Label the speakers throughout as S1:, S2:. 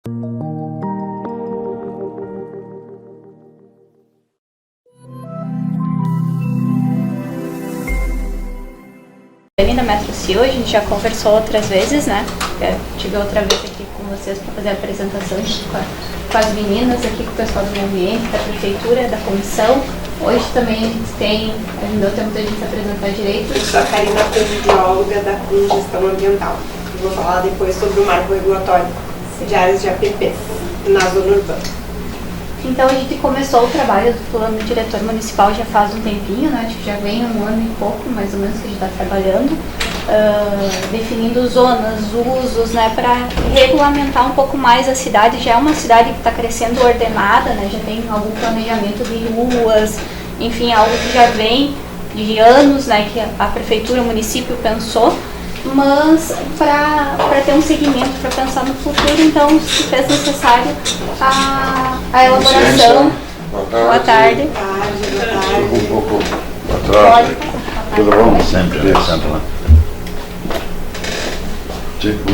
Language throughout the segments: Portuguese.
S1: Da MetroCio, a gente já conversou outras vezes, né? Eu tive outra vez aqui com vocês para fazer a apresentação com as meninas aqui, com o pessoal do meio ambiente, da prefeitura, da comissão. Hoje também a gente não deu tempo da gente se apresentar direito.
S2: Eu sou a Karina, bióloga da Gestão Ambiental. Eu vou falar depois sobre o marco regulatório de áreas de APPs na zona urbana.
S1: Então a gente começou o trabalho do plano diretor municipal já faz um tempinho, né? Acho que já vem um ano e pouco, mais ou menos, que a gente está trabalhando, definindo zonas, usos, né? Para regulamentar um pouco mais a cidade. Já é uma cidade que está crescendo ordenada, né? Já tem algum planejamento de ruas, enfim, algo que já vem de anos, né? Que a prefeitura, o município pensou. Mas para ter um segmento, para pensar no futuro, então se fez necessário a elaboração. Boa tarde.
S3: Boa tarde. Tudo bom? Sempre lá. Tipo.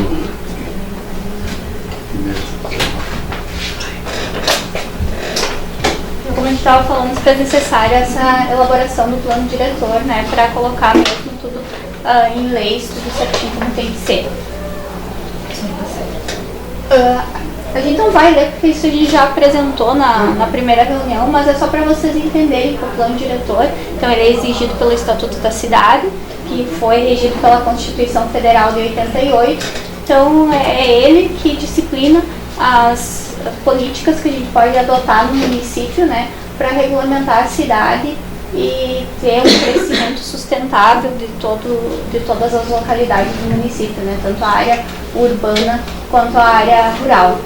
S1: Como a gente estava falando, se fez necessária essa elaboração do plano diretor, né? Para colocar mesmo tudo em leis, tudo certinho como tem que ser. A gente não vai ler porque isso a gente já apresentou na primeira reunião, mas é só para vocês entenderem que o plano diretor, então ele é exigido pelo Estatuto da Cidade, que foi regido pela Constituição Federal de 88, então é ele que disciplina as políticas que a gente pode adotar no município, né, para regulamentar a cidade e ter um crescimento sustentável de todas as localidades do município, né? Tanto a área urbana quanto a área rural.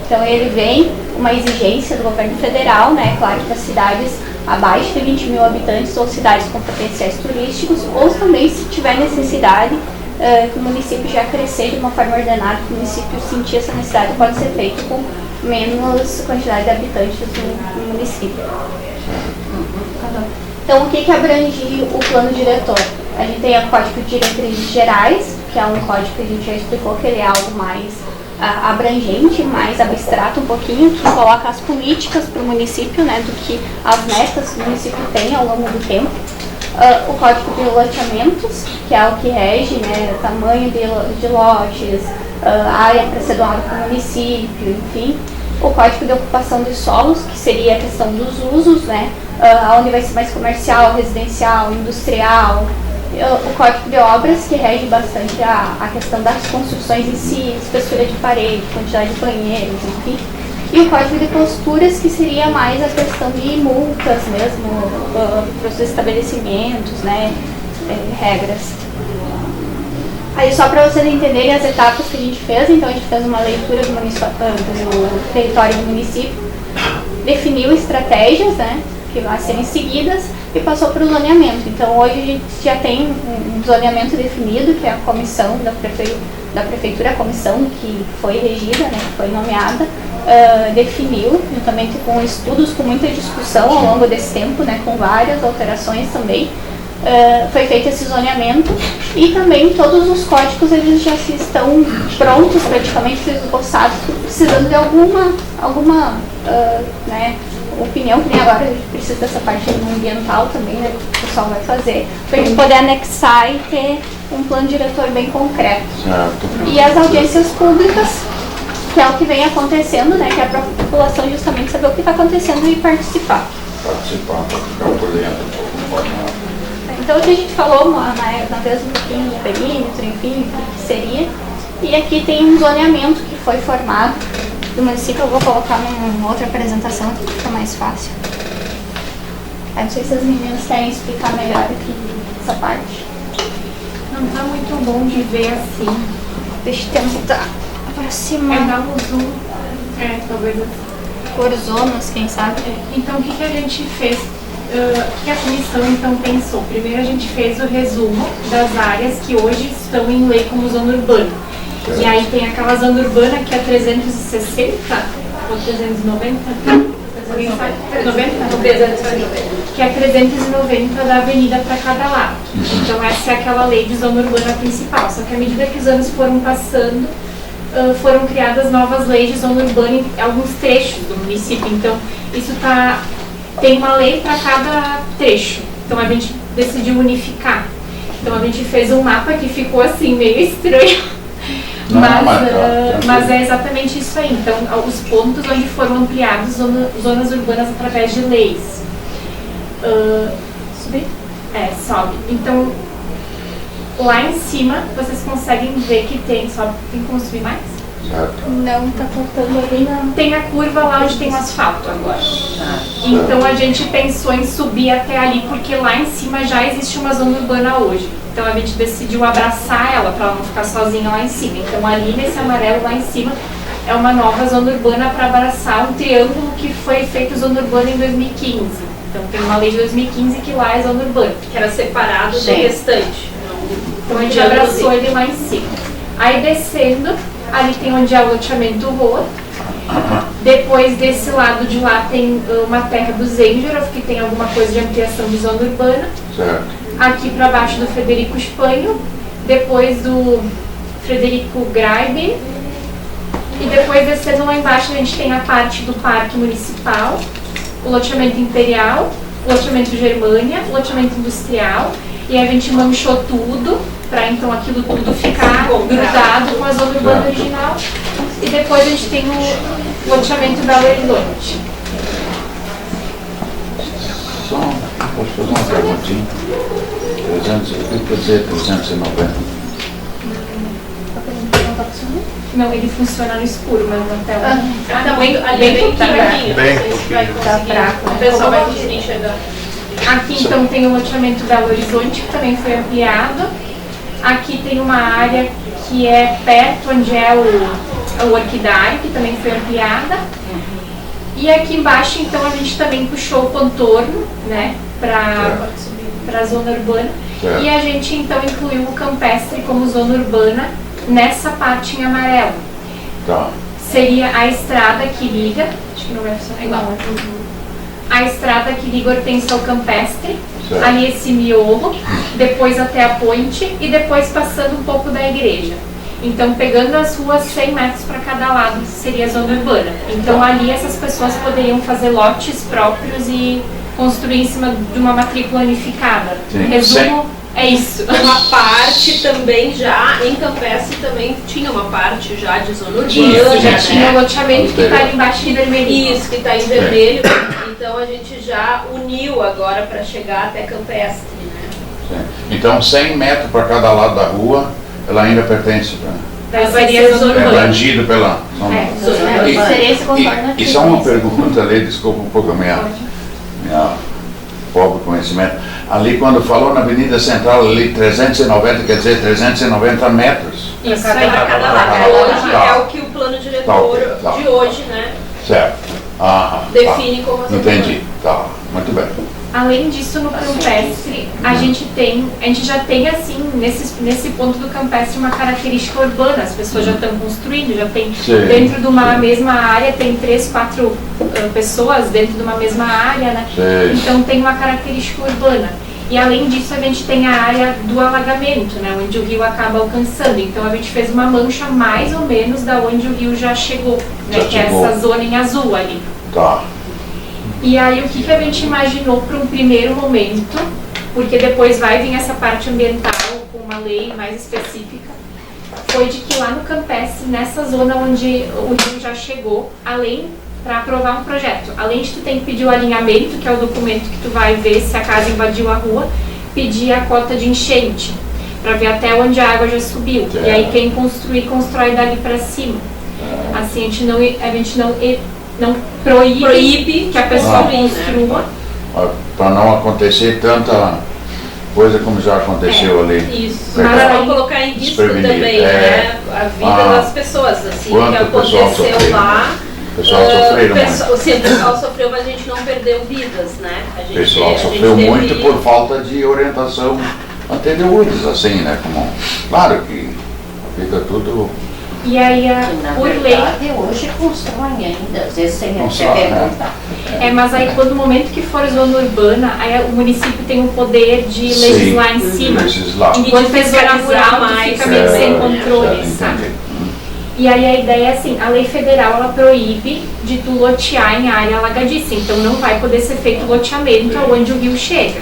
S1: Então ele vem uma exigência do governo federal, né? Claro que para cidades abaixo de 20 mil habitantes ou cidades com potenciais turísticos, ou também se tiver necessidade que o município já crescer de uma forma ordenada, que o município sentir essa necessidade, pode ser feito com menos quantidade de habitantes no município. Então, o que abrange o plano diretor? A gente tem o Código de Diretrizes Gerais, que é um código que a gente já explicou que ele é algo mais abrangente, mais abstrato um pouquinho, que coloca as políticas para o município, né, do que as metas que o município tem ao longo do tempo. O Código de Loteamentos, que é o que rege, né, o tamanho de lotes, a área para ser doada para o município, enfim. O Código de Ocupação de Solos, que seria a questão dos usos, né, onde vai ser mais comercial, residencial, industrial. O Código de Obras, que rege bastante a questão das construções em si, espessura de parede, quantidade de banheiros, enfim. E o Código de Posturas, que seria mais a questão de multas mesmo, para os estabelecimentos, né, regras. Aí só para vocês entenderem as etapas que a gente fez, então a gente fez uma leitura do território do município, definiu estratégias, né, que vão serem seguidas e passou para o zoneamento. Então hoje a gente já tem um zoneamento definido, que é a comissão da prefeitura, a comissão que foi regida, né, que foi nomeada, definiu, juntamente com estudos, com muita discussão ao longo desse tempo, né, com várias alterações também. Foi feito esse zoneamento e também todos os códigos eles já estão prontos, praticamente esboçados, precisando de alguma né, opinião, que nem agora a gente precisa dessa parte ambiental também, né, que o pessoal vai fazer, para a gente poder anexar e ter um plano diretor bem concreto. E as audiências públicas, que é o que vem acontecendo, né, que é para a população justamente saber o que está acontecendo e participar.
S3: Ficar por dentro,
S1: Então, o que a gente falou na vez um pouquinho do perímetro, enfim, o que seria. E aqui tem um zoneamento que foi formado do município. Eu vou colocar numa outra apresentação que fica mais fácil. Não sei se as meninas querem explicar melhor aqui essa parte.
S4: Não tá muito bom de ver assim.
S1: Deixa eu tentar aproximar.
S4: Dar um zoom. Talvez
S1: Por zonas, quem sabe.
S4: Então, o que a gente fez? O que a comissão então pensou? Primeiro a gente fez o resumo das áreas que hoje estão em lei como zona urbana. E aí tem aquela zona urbana que é 360 ou 390? 390? Que é 390 da avenida para cada lado. Então essa é aquela lei de zona urbana principal. Só que à medida que os anos foram passando, foram criadas novas leis de zona urbana em alguns trechos do município. Então, isso tem uma lei para cada trecho. Então, a gente decidiu unificar. Então, a gente fez um mapa que ficou assim, meio estranho. Mas é exatamente isso aí. Então, os pontos onde foram ampliadas zonas urbanas através de leis. Subir? Sobe. Então, lá em cima, vocês conseguem ver que tem como subir mais?
S3: Certo.
S1: Não, tá faltando ali na...
S4: Tem a curva lá onde tem o asfalto agora. Então a gente pensou em subir até ali, porque lá em cima já existe uma zona urbana hoje. Então a gente decidiu abraçar ela para ela não ficar sozinha lá em cima. Então ali nesse amarelo lá em cima é uma nova zona urbana para abraçar um triângulo que foi feito zona urbana em 2015. Então tem uma lei de 2015 que lá é zona urbana.
S5: Que era separado do restante.
S4: Então a gente abraçou ele lá em cima. Aí descendo, ali tem onde é o loteamento rua. Depois desse lado de lá tem uma terra do Zengerov, que tem alguma coisa de ampliação de zona urbana.
S3: Certo.
S4: Aqui para baixo do Frederico Espanho. Depois do Frederico Graib. E depois descendo lá embaixo a gente tem a parte do Parque Municipal, o loteamento Imperial, o loteamento Germânia, o loteamento Industrial. E aí a gente manchou tudo, para então aquilo tudo ficar grudado com a zona urbana original. E depois a gente tem o loteamento Belo Horizonte.
S3: Só, posso fazer uma perguntinha? 300, o que quer dizer 390?
S4: Não, ele funciona no escuro, mas na tela.
S5: Tá bem pouquinho.
S3: Bem
S1: Tá fraco.
S5: O pessoal vai conseguir enxergar.
S4: Aqui então tem o loteamento Belo Horizonte, que também foi ampliado. Aqui tem uma área que é perto onde é o orquidário, que também foi ampliada. E aqui embaixo então a gente também puxou o contorno, né, para a zona urbana.
S3: Certo.
S4: E a gente então incluiu o campestre como zona urbana nessa parte em amarelo.
S3: Tá.
S4: Seria a estrada que liga, acho que não vai funcionar igual. A estrada que liga Hortência ao Campestre,
S3: Certo.
S4: ali esse miolo, depois até a ponte e depois passando um pouco da igreja. Então, pegando as ruas 100 metros para cada lado, seria a zona urbana. Então, ali essas pessoas poderiam fazer lotes próprios e construir em cima de uma matrícula unificada.
S3: Sim.
S4: Resumo, é isso.
S5: Uma parte também já, em Campestre também tinha uma parte já de zona urbana.
S4: Isso, já tinha o
S5: né?
S4: loteamento que está ali embaixo em vermelhinho.
S5: Isso, que está em vermelho. Então a gente já uniu agora para chegar até Campestre, né?
S3: Sim. Então 100 metros para cada lado da rua, ela ainda pertence para...
S4: Daí seria zona
S3: É
S4: urbana.
S3: abrangido pela...
S1: Seria esse contorno aqui.
S3: E só uma pergunta ali, desculpa um pouco a minha pobre conhecimento. Ali quando falou na Avenida Central, ali 390, quer dizer 390 metros.
S4: Isso aí.
S5: Para cada lado. Hoje é o que o plano diretor
S3: Tá.
S5: de hoje, né?
S3: Certo.
S5: Define como a zona
S3: Entendi. Tá. Muito bem.
S4: Além disso, no campestre, a gente já tem assim, nesse ponto do campestre, uma característica urbana. As pessoas já estão construindo, já tem
S3: Sim,
S4: dentro de uma mesma área, tem 3, 4 pessoas dentro de uma mesma área, né?
S3: Sim.
S4: Então tem uma característica urbana. E além disso, a gente tem a área do alagamento, né? Onde o rio acaba alcançando. Então a gente fez uma mancha mais ou menos da onde o rio já chegou, né?
S3: Já
S4: Que é
S3: chegou.
S4: essa zona em azul ali.
S3: Tá.
S4: E aí o que a gente imaginou para um primeiro momento, porque depois vai vir essa parte ambiental com uma lei mais específica, foi de que lá no campestre, nessa zona onde o rio já chegou, além, para aprovar um projeto, além de tu tem que pedir o alinhamento, que é o documento que tu vai ver se a casa invadiu a rua, pedir a cota de enchente, para ver até onde a água já subiu. E aí quem construir, constrói dali para cima. Assim, a gente não proíbe que a pessoa construa.
S3: Para não acontecer tanta coisa como já aconteceu ali.
S5: Isso,
S3: Verdade.
S5: mas vamos colocar em risco
S3: Desprevenido,
S5: também, né? A vida das pessoas, assim,
S3: Quanto
S5: que
S3: o pessoal
S5: aconteceu
S3: sofreu?
S5: lá.
S3: O pessoal sofreu muito.
S5: Sim, o pessoal sofreu, mas a gente não perdeu vidas, né?
S3: O pessoal sofreu
S5: teve-
S3: muito por falta de orientação anteriores, assim, né? Como, claro que fica tudo...
S4: E aí,
S6: Na
S4: por lei,
S6: verdade, hoje constroem ainda, às vezes sem
S3: Constrói,
S6: até
S3: né?
S6: perguntar.
S4: mas aí quando o momento que for zona urbana, aí o município tem o poder de legislar em cima.
S3: Legislar.
S4: Enquanto é zona
S5: fiscalizar
S4: rural, tu
S5: mais,
S4: fica meio sem
S3: Certo,
S4: controle,
S3: certo,
S4: sabe?
S3: entendi.
S4: E aí a ideia é assim, a lei federal ela proíbe de tu lotear em área alagadiça, então não vai poder ser feito loteamento aonde o rio chega.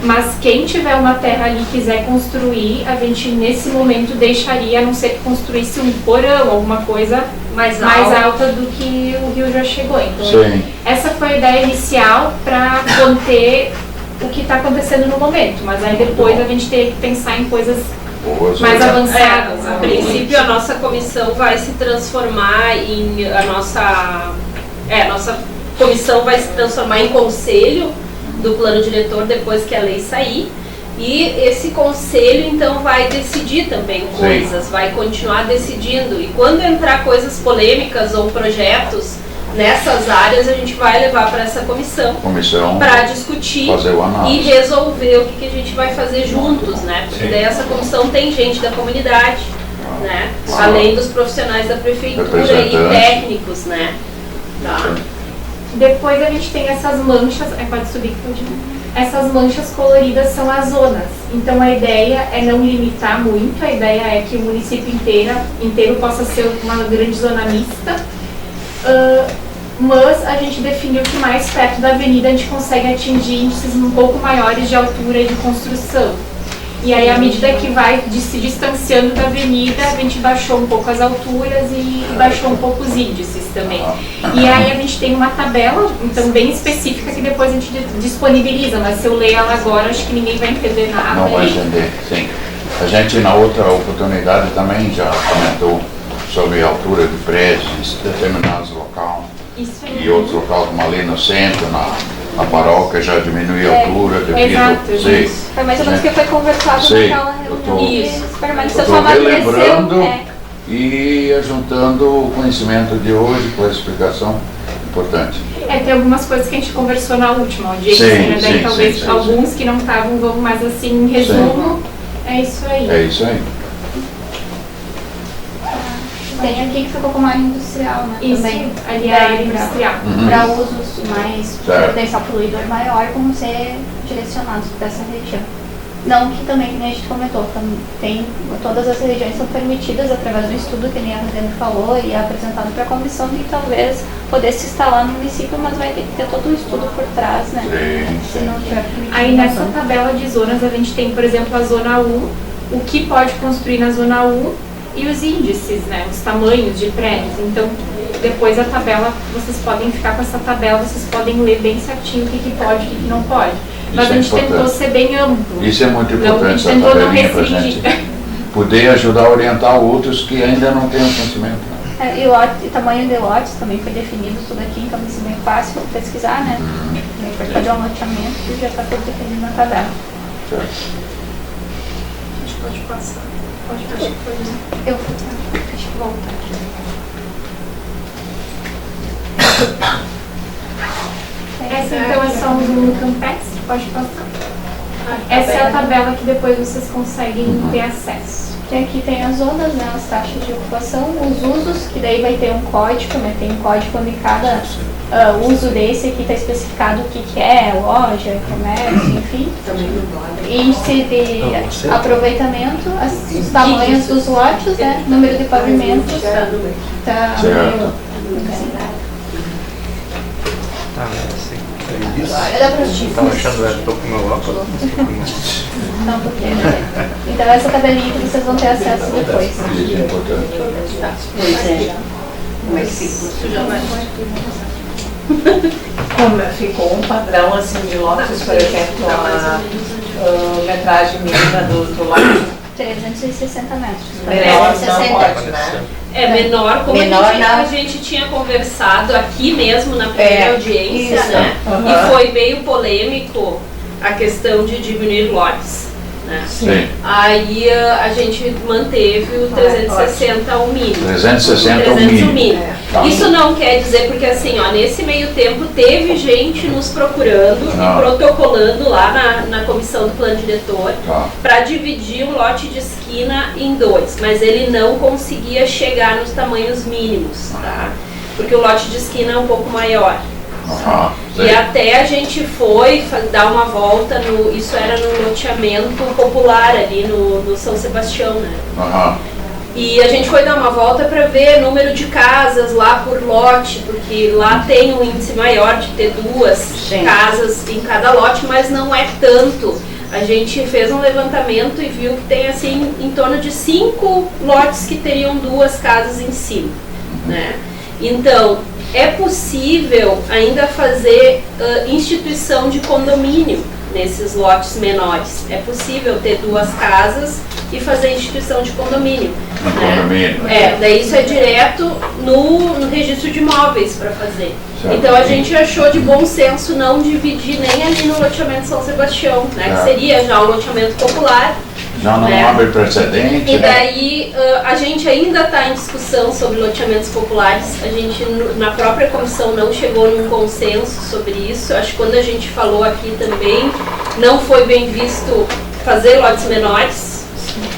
S4: Mas quem tiver uma terra ali e quiser construir, a gente nesse momento deixaria, a não ser que construísse um porão, alguma coisa mais alta do que o rio já chegou. Então
S3: Sim.
S4: essa foi a ideia inicial para conter o que está acontecendo no momento, mas aí depois a gente teria que pensar em coisas mais avançadas.
S5: A princípio, a nossa comissão vai se transformar em a nossa comissão vai se transformar em conselho do plano diretor depois que a lei sair. E esse conselho então vai decidir também coisas, vai continuar decidindo. E quando entrar coisas polêmicas ou projetos nessas áreas, a gente vai levar para essa comissão para discutir e resolver o que a gente vai fazer juntos, né? Porque daí essa comissão tem gente da comunidade, né? Além dos profissionais da prefeitura e técnicos, né? Tá.
S4: Depois a gente tem essas manchas, pode subir que pode. Essas manchas coloridas são as zonas. Então a ideia é não limitar muito, a ideia é que o município inteiro possa ser uma grande zona mista. Mas a gente definiu que mais perto da avenida a gente consegue atingir índices um pouco maiores de altura e de construção. E aí, à medida que vai se distanciando da avenida, a gente baixou um pouco as alturas e baixou um pouco os índices também. E aí a gente tem uma tabela, então bem específica, que depois a gente disponibiliza, mas se eu ler ela agora, acho que ninguém vai entender nada.
S3: Não vai entender, sim. A gente, na outra oportunidade, também já comentou sobre a altura de prédios em determinados locais. E outros locais, como ali no centro, na paróquia, já diminui a altura devido...
S1: Foi mais ou menos o que foi conversado naquela reunião.
S3: Isso. Estou relembrando e juntando o conhecimento de hoje com a explicação importante.
S4: Tem algumas coisas que a gente conversou na última audiência, né? Daí talvez alguns que não estavam vão mais assim em resumo. É isso aí.
S3: É isso aí.
S1: Tem aqui que ficou como área industrial, né?
S4: Isso,
S1: também.
S4: ali é a área industrial.
S1: Para usos mais potencial poluidor maior, como ser direcionados dessa região. Não que também, como a gente comentou, todas as regiões são permitidas através do estudo que a Rosane falou e é apresentado para a comissão e talvez poder se instalar no município, mas vai ter que ter todo um estudo por trás, né? Se não tiver permitido.
S4: Aí nessa tabela de zonas a gente tem, por exemplo, a zona 1, o que pode construir na zona 1, e os índices, né, os tamanhos de prédios. Então, depois a tabela, vocês podem ficar com essa tabela, vocês podem ler bem certinho o que pode e o que não pode. Mas a gente tentou ser bem amplo.
S3: Isso é muito importante,
S4: a gente tentou não
S3: restringir. Poder ajudar a orientar outros que ainda não têm o conhecimento.
S1: E o tamanho de lotes também foi definido tudo aqui, então vai ser bem fácil pesquisar, né? Depois fazer um loteamento e já está tudo definido na tabela.
S3: Certo.
S4: A gente pode passar. Pode achar que foi isso.
S1: Deixa eu voltar aqui.
S4: Essa então é só um campestre, pode passar. Essa é a tabela que depois vocês conseguem ter acesso.
S1: E aqui tem as zonas, né, as taxas de ocupação, os usos, que daí vai ter um código, né, tem um código onde cada uso desse aqui está especificado o que é, loja, comércio, enfim. Índice de aproveitamento, os tamanhos dos lotes, né, número de pavimentos. Tá meio... Dá pra ti.
S7: Estava achando que estou com meu óculos.
S1: Não, porque... Então essa tabelinha que vocês vão ter acesso depois.
S3: Isso é importante.
S6: Pois é. Mas
S8: como ficou um padrão assim de lotes, por exemplo, a metragem mínima do lote?
S1: 360 metros.
S8: Menor não pode, né?
S5: É menor, como a gente tinha conversado aqui mesmo na primeira audiência,
S8: isso,
S5: né? E foi meio polêmico a questão de diminuir lotes, né?
S3: Sim.
S5: Aí a gente manteve o 360 o mínimo.
S3: 360 o mínimo.
S5: Isso não quer dizer, porque assim, ó, nesse meio tempo teve gente nos procurando e protocolando lá na comissão do plano diretor para dividir um lote de esquina em dois, mas ele não conseguia chegar nos tamanhos mínimos, tá? Porque o lote de esquina é um pouco maior. E até a gente foi dar uma volta, isso era no loteamento popular ali no São Sebastião, né? E a gente foi dar uma volta para ver número de casas lá por lote, porque lá tem um índice maior de ter 2 casas em cada lote, mas não é tanto. A gente fez um levantamento e viu que tem assim em torno de 5 lotes que teriam 2 casas em cima, né? Então, é possível ainda fazer instituição de condomínio nesses lotes menores. É possível ter 2 casas e fazer instituição de condomínio.
S3: No condomínio.
S5: Daí isso é direto no registro de imóveis para fazer.
S3: Certo.
S5: Então a gente achou de bom senso não dividir nem ali no loteamento São Sebastião, né? Que seria já um loteamento popular.
S3: Já não abre precedente.
S5: E daí a gente ainda está em discussão sobre loteamentos populares. A gente na própria comissão não chegou num consenso sobre isso. Acho que quando a gente falou aqui também não foi bem visto fazer lotes menores.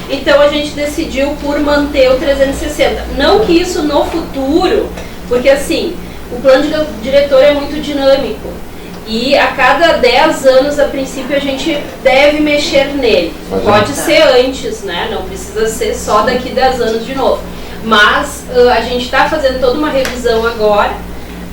S5: Então a gente decidiu por manter o 360. Não que isso no futuro, porque assim, o plano diretor é muito dinâmico. E a cada 10 anos, a princípio, a gente deve mexer nele. Pode ser antes, né? Não precisa ser só daqui 10 anos de novo. Mas a gente está fazendo toda uma revisão agora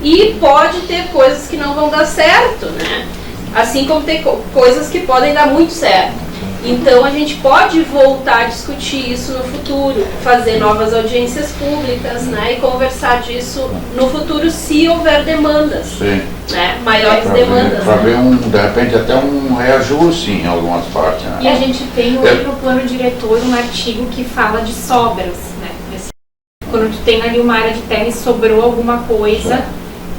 S5: e pode ter coisas que não vão dar certo, né? Assim como tem coisas que podem dar muito certo. Então a gente pode voltar a discutir isso no futuro, fazer novas audiências públicas, né, e conversar disso no futuro se houver demandas, né, maiores demandas.
S3: Para ver de repente até um reajuste em algumas partes. Né?
S4: E a gente tem hoje no plano diretor um artigo que fala de sobras, né? Quando tu tem ali uma área de terra e sobrou alguma coisa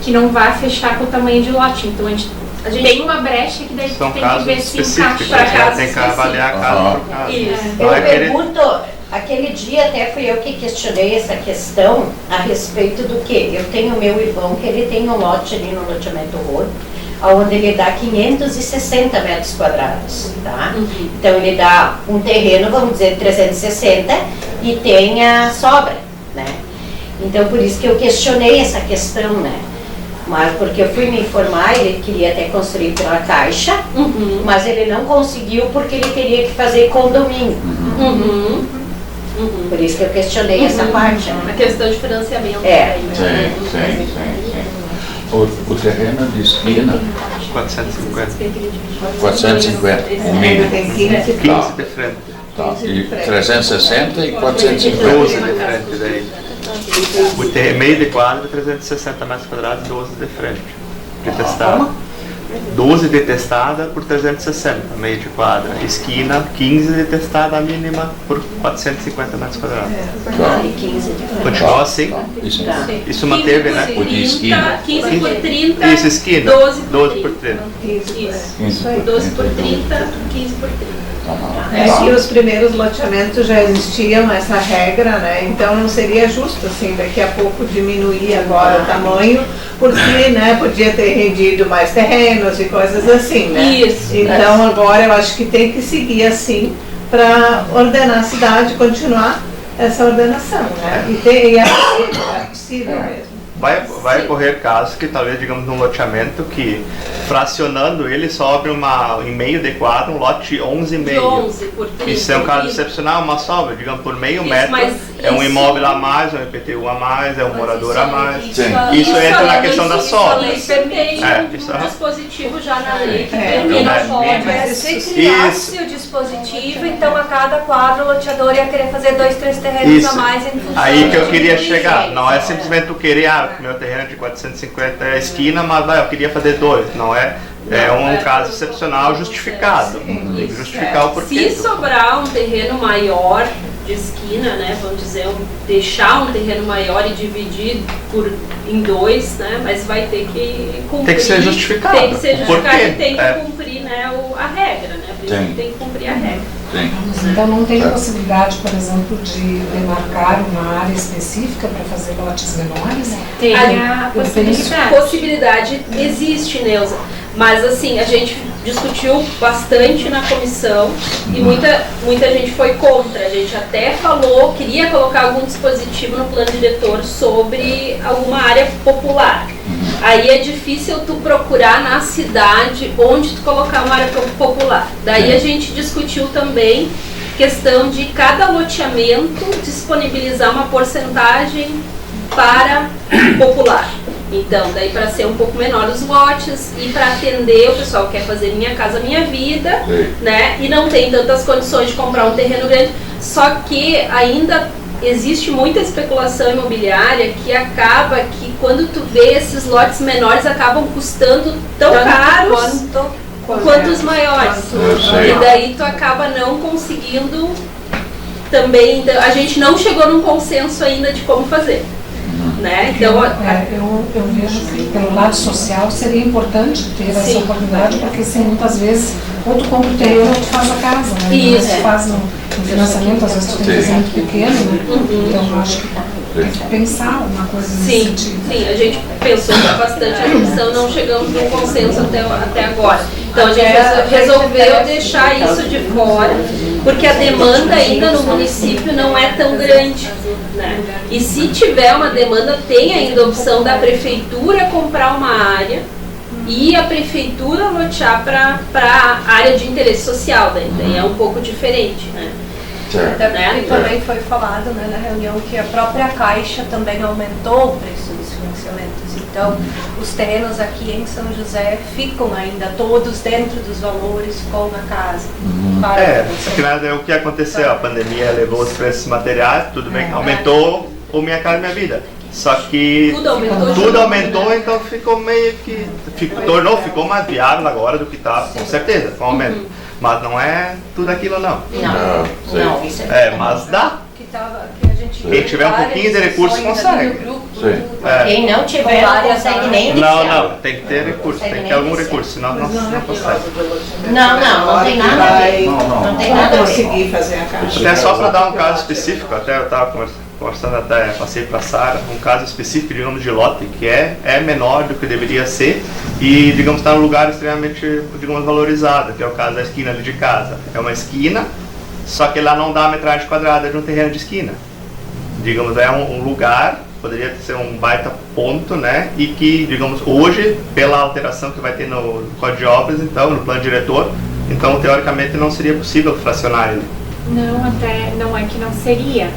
S4: que não vai fechar com o tamanho de lote. Então a gente tem uma brecha que daí
S7: São
S4: tem que ver se encaixa
S7: para
S4: casos
S7: tem que avaliar caso por caso.
S6: Eu pergunto, aquele dia até fui eu que questionei essa questão a respeito do que? Eu tenho o meu irmão que ele tem um lote ali no loteamento Rodo, onde ele dá 560 metros quadrados, tá? Então ele dá um terreno, vamos dizer, 360 e tem a sobra, né? Então por isso que eu questionei essa questão, né? Mas porque eu fui me informar, ele queria até construir pela Caixa, mas ele não conseguiu porque ele teria que fazer condomínio. Por isso que eu questionei essa parte.
S5: A questão de financiamento.
S3: Sim. O terreno de esquina, 450, o mínimo.
S7: Tem 15 de frente.
S3: Tá. E 360 e 450.
S7: 12 de frente daí. O meio de quadra, 360 metros quadrados, 12 de frente. De testada. 12 de testada por 360, meio de quadra. Esquina, 15 de testada mínima por 450 metros quadrados. Continua assim? Isso manteve, né?
S3: O de esquina.
S5: 15 por 30.
S7: Isso, esquina.
S5: 12
S7: por 30.
S5: Isso. 12 por 30, 15 por 30.
S8: É que os primeiros loteamentos já existiam essa regra, né? Então não seria justo assim daqui a pouco diminuir agora o tamanho, porque né, podia ter rendido mais terrenos e coisas assim, né?
S5: Isso.
S8: Então agora eu acho que tem que seguir assim para ordenar a cidade, continuar essa ordenação, né? E é possível mesmo.
S7: Vai ocorrer casos que talvez, digamos, num loteamento que, fracionando ele, sobre em meio de quadro, um lote 11,5.
S5: 11 por 30.
S7: Isso é um caso excepcional, uma sobra, digamos, por meio metro, é um imóvel a mais, é um IPTU a mais, é um morador a mais. Isso entra na questão da sobra.
S5: Isso tem um dispositivo já na lei que
S9: termina a sobra. Se criasse o dispositivo, então a cada quadro o loteador ia querer fazer 2, 3 terrenos a mais em função.
S7: Aí que eu queria chegar, não é simplesmente tu querer, meu terreno é de 450 é a esquina, mas eu queria fazer 2, não é? É um caso excepcional justificado. Tem que justificar o porquê.
S5: Se sobrar um terreno maior de esquina, né, vamos dizer, deixar um terreno maior e dividir em 2, né, mas vai ter que cumprir.
S7: Tem que ser justificado.
S5: Tem que ser justificado e tem que cumprir, né, a regra, né, por isso tem que cumprir a regra.
S10: Então não tem possibilidade, por exemplo, de demarcar uma área específica para fazer lotes menores?
S5: Tem a possibilidade existe, Neuza. Mas assim, a gente discutiu bastante na comissão e muita gente foi contra. A gente até queria colocar algum dispositivo no plano diretor sobre alguma área popular. Aí é difícil tu procurar na cidade onde tu colocar uma área popular. Daí a gente discutiu também questão de cada loteamento disponibilizar uma porcentagem para popular. Então, daí para ser um pouco menor os lotes e para atender o pessoal que quer fazer Minha Casa Minha Vida, né? E não tem tantas condições de comprar um terreno grande. Só que ainda existe muita especulação imobiliária que acaba que quando tu vê esses lotes menores acabam custando tão caros quanto os maiores. E daí tu acaba não conseguindo também. Então, a gente não chegou num consenso ainda de como fazer. Né? Então,
S10: eu vejo que pelo lado social seria importante ter essa oportunidade, porque assim, muitas vezes ou tu compra o terreno ou tu faz a casa, né?
S5: Isso.
S10: Tu faz um financiamento, às vezes tu tem um exemplo pequeno, né? Então eu acho que tem que pensar uma coisa nesse sentido.
S5: Sim, a gente pensou bastante a comissão, não chegamos num consenso até agora. Então a gente resolveu deixar isso de fora, porque a demanda ainda no município não é tão grande. Né? E se tiver uma demanda, tem ainda a opção da prefeitura comprar uma área e a prefeitura lotear para a área de interesse social, daí é um pouco diferente. Né?
S9: Até também foi falado, né, na reunião que a própria Caixa também aumentou o preço dos financiamentos. Então, os terrenos aqui em São José ficam ainda todos dentro dos valores com a casa.
S7: Que nada é o que aconteceu. A pandemia levou os preços materiais, tudo bem, aumentou o Minha Casa Minha Vida. Só que tudo aumentou, então ficou meio que... Ficou mais viável agora do que estava, com certeza, com o aumento. Mas não é tudo aquilo não.
S6: Não, isso é
S7: mas dá. Quem tiver um pouquinho de recurso consegue.
S6: Quem não tiver não consegue nem iniciar.
S7: Não, tem que ter recurso, tem que ter algum recurso, senão não consegue.
S6: Não tem nada a ver. Não tem nada a ver.
S8: Conseguir fazer a casa.
S7: Até só para dar um caso específico, até eu estava conversando, até passei para a Sara, um caso específico, digamos, de lote, que é menor do que deveria ser e, digamos, está num lugar extremamente, digamos, valorizado, que é o caso da esquina ali de casa. É uma esquina, só que lá não dá a metragem quadrada de um terreno de esquina. Digamos, é um lugar, poderia ser um baita ponto, né? E que, digamos, hoje, pela alteração que vai ter no Código de Obras, então, no plano diretor, então, teoricamente, não seria possível fracionar ele.
S4: Não é que não seria.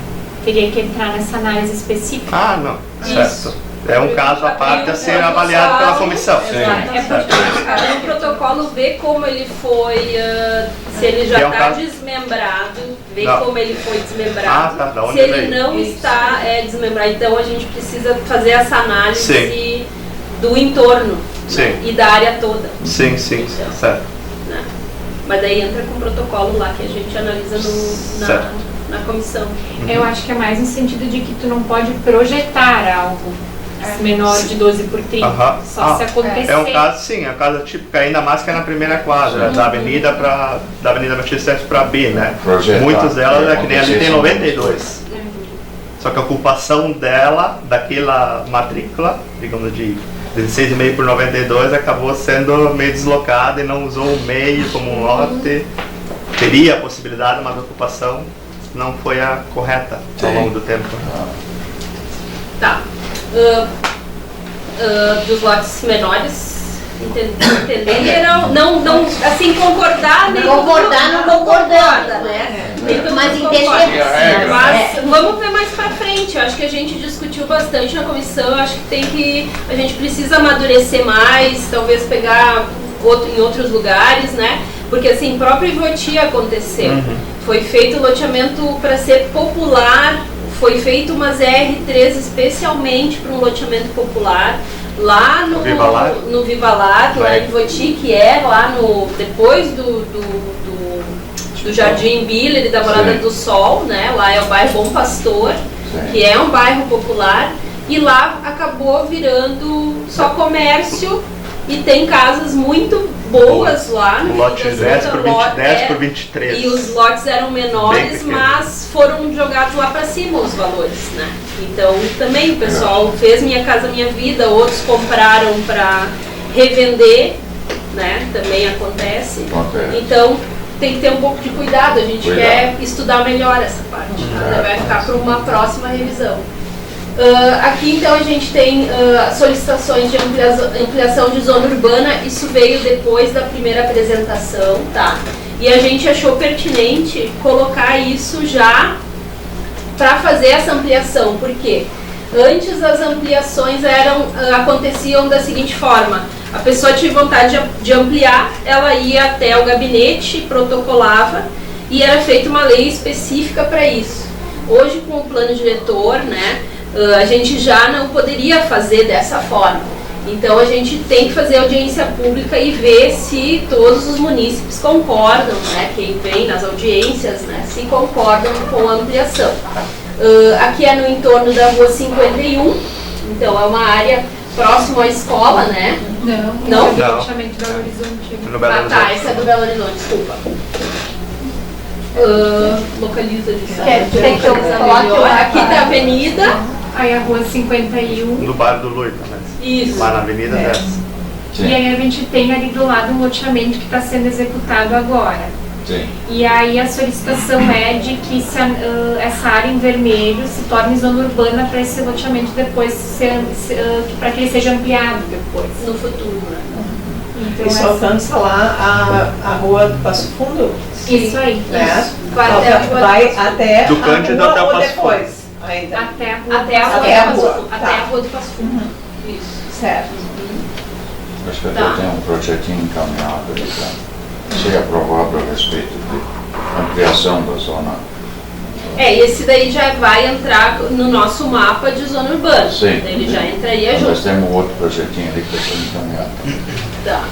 S4: Teria que entrar nessa análise específica.
S7: Não, certo. É um caso à parte a ser avaliado pela comissão.
S5: É porque o protocolo vê como ele foi, se ele já está desmembrado, vê como ele foi desmembrado. Se ele não está desmembrado, então a gente precisa fazer essa análise do entorno e da área toda.
S7: Sim, certo.
S5: Né? Mas daí entra com o protocolo lá que a gente analisa na comissão.
S4: Eu acho que é mais no sentido de que tu não pode projetar algo menor de 12 por 30, só se acontecer.
S7: É um caso, sim, é um caso típico, ainda mais que é na primeira quadra, da Avenida Batista para B, né? Muitas delas, que nem ali tem 92. Só que a ocupação dela, daquela matrícula, digamos, de 16,5 por 92, acabou sendo meio deslocada e não usou o meio como um lote. Teria a possibilidade, mas a ocupação não foi a correta ao longo do tempo.
S5: Tá. Dos lotes menores, entenderam? Não, assim, concordar, nem
S6: concordar, não concorda, né? Mas entender.
S5: Mas vamos ver mais pra frente. Eu acho que a gente discutiu bastante na comissão. Eu acho que a gente precisa amadurecer mais, talvez pegar em outros lugares, né? Porque assim, próprio Ivoti aconteceu. Foi feito loteamento para ser popular, foi feito uma ZR3 especialmente para um loteamento popular, lá no Vivalar, lá em Ivoti, que é lá depois do Jardim Biller e da Morada do Sol, né? Lá é o bairro Bom Pastor, que é um bairro popular, e lá acabou virando só comércio e tem casas muito boas lá.
S7: O lote 10 por 23.
S5: E os lotes eram menores, mas foram jogados lá para cima os valores, né? Então também o pessoal fez Minha Casa Minha Vida, outros compraram para revender, né? Também acontece. Então tem que ter um pouco de cuidado, a gente quer estudar melhor essa parte, tá? Vai ficar para uma próxima revisão. Aqui então a gente tem solicitações de ampliação de zona urbana, isso veio depois da primeira apresentação, tá? E a gente achou pertinente colocar isso já para fazer essa ampliação, porque antes as ampliações aconteciam da seguinte forma: a pessoa tinha vontade de ampliar, ela ia até o gabinete, protocolava e era feita uma lei específica para isso. Hoje, com o plano diretor, né, a gente já não poderia fazer dessa forma. Então a gente tem que fazer audiência pública e ver se todos os munícipes concordam, né, quem vem nas audiências, né, se concordam com a ampliação. Aqui é no entorno da Rua 51, então é uma área próximo à escola, né?
S4: Não? É do loteamento Belo Horizonte.
S5: Tá, esse é do Belo Horizonte, desculpa. Localiza de
S1: Tem que eu coloque
S5: aqui da avenida.
S4: Aí a Rua 51.
S7: No bairro do Luita, né?
S5: Isso.
S7: Lá na avenida dessa.
S4: E aí a gente tem ali do lado um loteamento que está sendo executado agora.
S3: Sim.
S4: E aí a solicitação é de que essa área em vermelho se torne zona urbana para esse loteamento depois, para que ele seja ampliado depois.
S5: No futuro, né?
S4: Então,
S8: Isso alcança lá a Rua do Passo Fundo?
S4: Isso aí.
S8: Né?
S5: Isso. Vai até
S7: Do Cândido até o
S8: ou
S7: Passo
S8: depois? Ainda.
S4: Até a Rua
S5: Até a Rua do Passo Fundo.
S8: Uhum.
S5: Isso.
S8: Certo.
S3: Acho que até tem um projetinho encaminhado ali para ser aprovado a respeito de ampliação da zona.
S5: Esse daí já vai entrar no nosso mapa de zona urbana.
S3: Sim.
S5: Ele já entraria
S3: Nós
S5: junto.
S3: temos outro projetinho ali que está sendo encaminhado.
S5: Tá.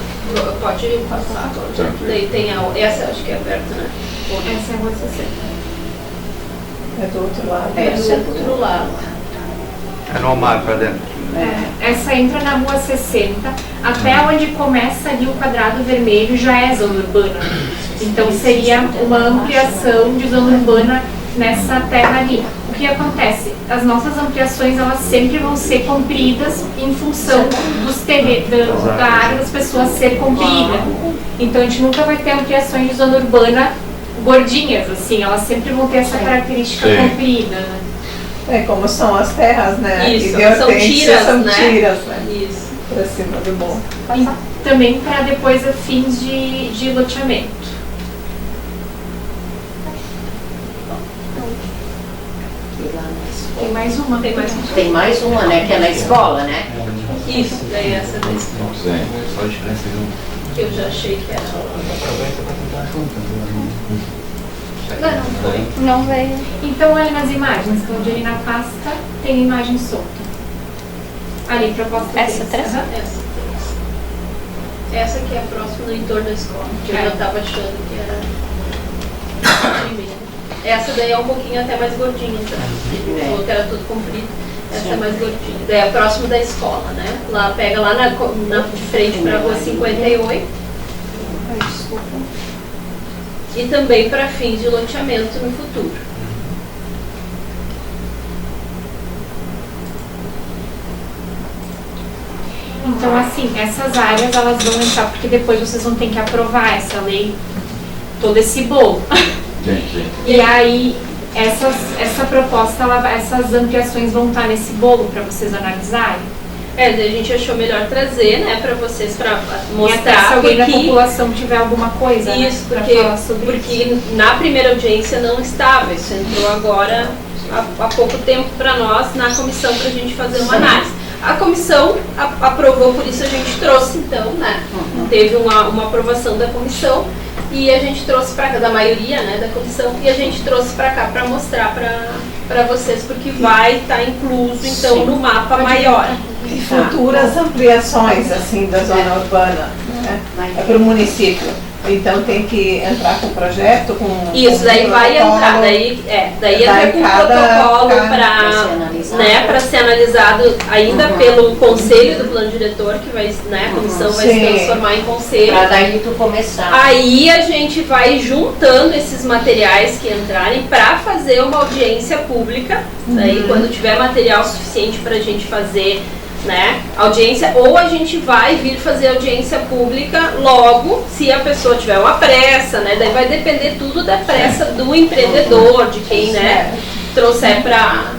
S5: Pode passar.
S3: Tranquilo.
S5: Daí tem essa, acho que é aberta, né?
S4: Essa é a Rua 60.
S8: É do outro lado.
S5: Essa é do outro lado.
S7: É no mar para dentro.
S4: Essa entra na Rua 60, até onde começa ali o quadrado vermelho já é zona urbana. Então seria uma ampliação de zona urbana nessa terra ali. O que acontece? As nossas ampliações elas sempre vão ser compridas em função da área das pessoas ser comprida. Então a gente nunca vai ter ampliações de zona urbana gordinhas, assim, elas sempre vão ter essa característica comprida. Né?
S8: É como são as terras, né?
S5: Isso,
S8: e
S5: são tiras,
S8: são
S5: né?
S8: tiras, né?
S5: Isso.
S8: Pra cima do bom.
S4: E também para depois a fins de loteamento. Tem mais uma, tem mais uma.
S6: Tem mais uma, né? Que é na escola, né?
S5: Isso, daí essa da escola.
S3: Sim.
S5: Que eu já achei que era.
S1: Não veio.
S4: Então olha nas imagens, onde ali na pasta tem imagem solta. Ali, proposta
S1: Essa
S4: 3.
S1: três?
S5: Essa aqui é a próxima no entorno da escola, que eu já estava achando que era a primeira. Essa daí é um pouquinho até mais gordinha, tá? Ele falou que era tudo comprido. Essa é mais gordinha. Daí é próximo da escola, né? Lá pega lá de frente para a Rua 58.
S1: Desculpa.
S5: E também para fins de loteamento no futuro.
S4: Então, assim, essas áreas elas vão entrar, porque depois vocês vão ter que aprovar essa lei, todo esse bolo.
S3: Sim, sim.
S4: E aí, essa proposta, essas ampliações vão estar nesse bolo para vocês analisarem?
S5: Daí a gente achou melhor trazer, né, para vocês, para
S4: Mostrar. E até se alguém da população tiver alguma coisa,
S5: isso,
S4: né,
S5: porque,
S4: falar sobre
S5: porque
S4: isso.
S5: Na primeira audiência não estava, isso entrou agora há pouco tempo para nós na comissão para a gente fazer uma análise. A comissão aprovou, por isso a gente trouxe, então, né, teve uma aprovação da comissão e a gente trouxe para cá, da maioria, né, da comissão, e a gente trouxe para cá para mostrar para vocês, porque vai estar incluso, então, no mapa maior.
S8: E futuras ampliações, assim, da zona urbana, né? É para o município. Então tem que entrar com o projeto, com
S5: isso, daí vai entrar, daí entra com o protocolo para ser analisado ainda pelo conselho do plano diretor, que vai, né, a comissão vai se transformar em conselho.
S6: Para daí tu começar.
S5: Aí a gente vai juntando esses materiais que entrarem para fazer uma audiência pública, daí quando tiver material suficiente para a gente fazer, né, audiência, ou a gente vai vir fazer audiência pública logo, se a pessoa tiver uma pressa, né, daí vai depender tudo da pressa do empreendedor, de quem, né, trouxer para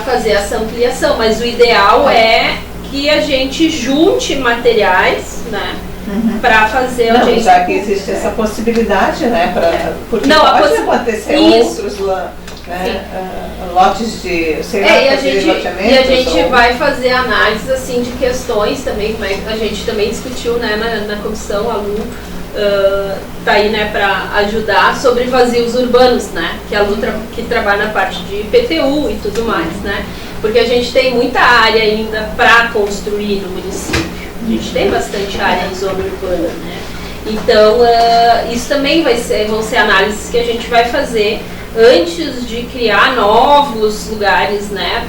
S5: fazer essa ampliação, mas o ideal é que a gente junte materiais, né, para fazer a
S8: Não,
S5: gente...
S8: já que existe essa possibilidade, né? Porque
S5: Não,
S8: pode acontecer
S5: isso.
S8: outros lotes de, sei lá,
S5: E a
S8: loteamentos,
S5: gente vai fazer análise assim, de questões também, como a gente também discutiu, né, na comissão, a Lu tá aí, né, para ajudar sobre vazios urbanos, né, que a Lu que trabalha na parte de IPTU e tudo mais, né, porque a gente tem muita área ainda para construir no município, a gente tem bastante área em zona urbana, né, então isso também vão ser análises que a gente vai fazer antes de criar novos lugares, né,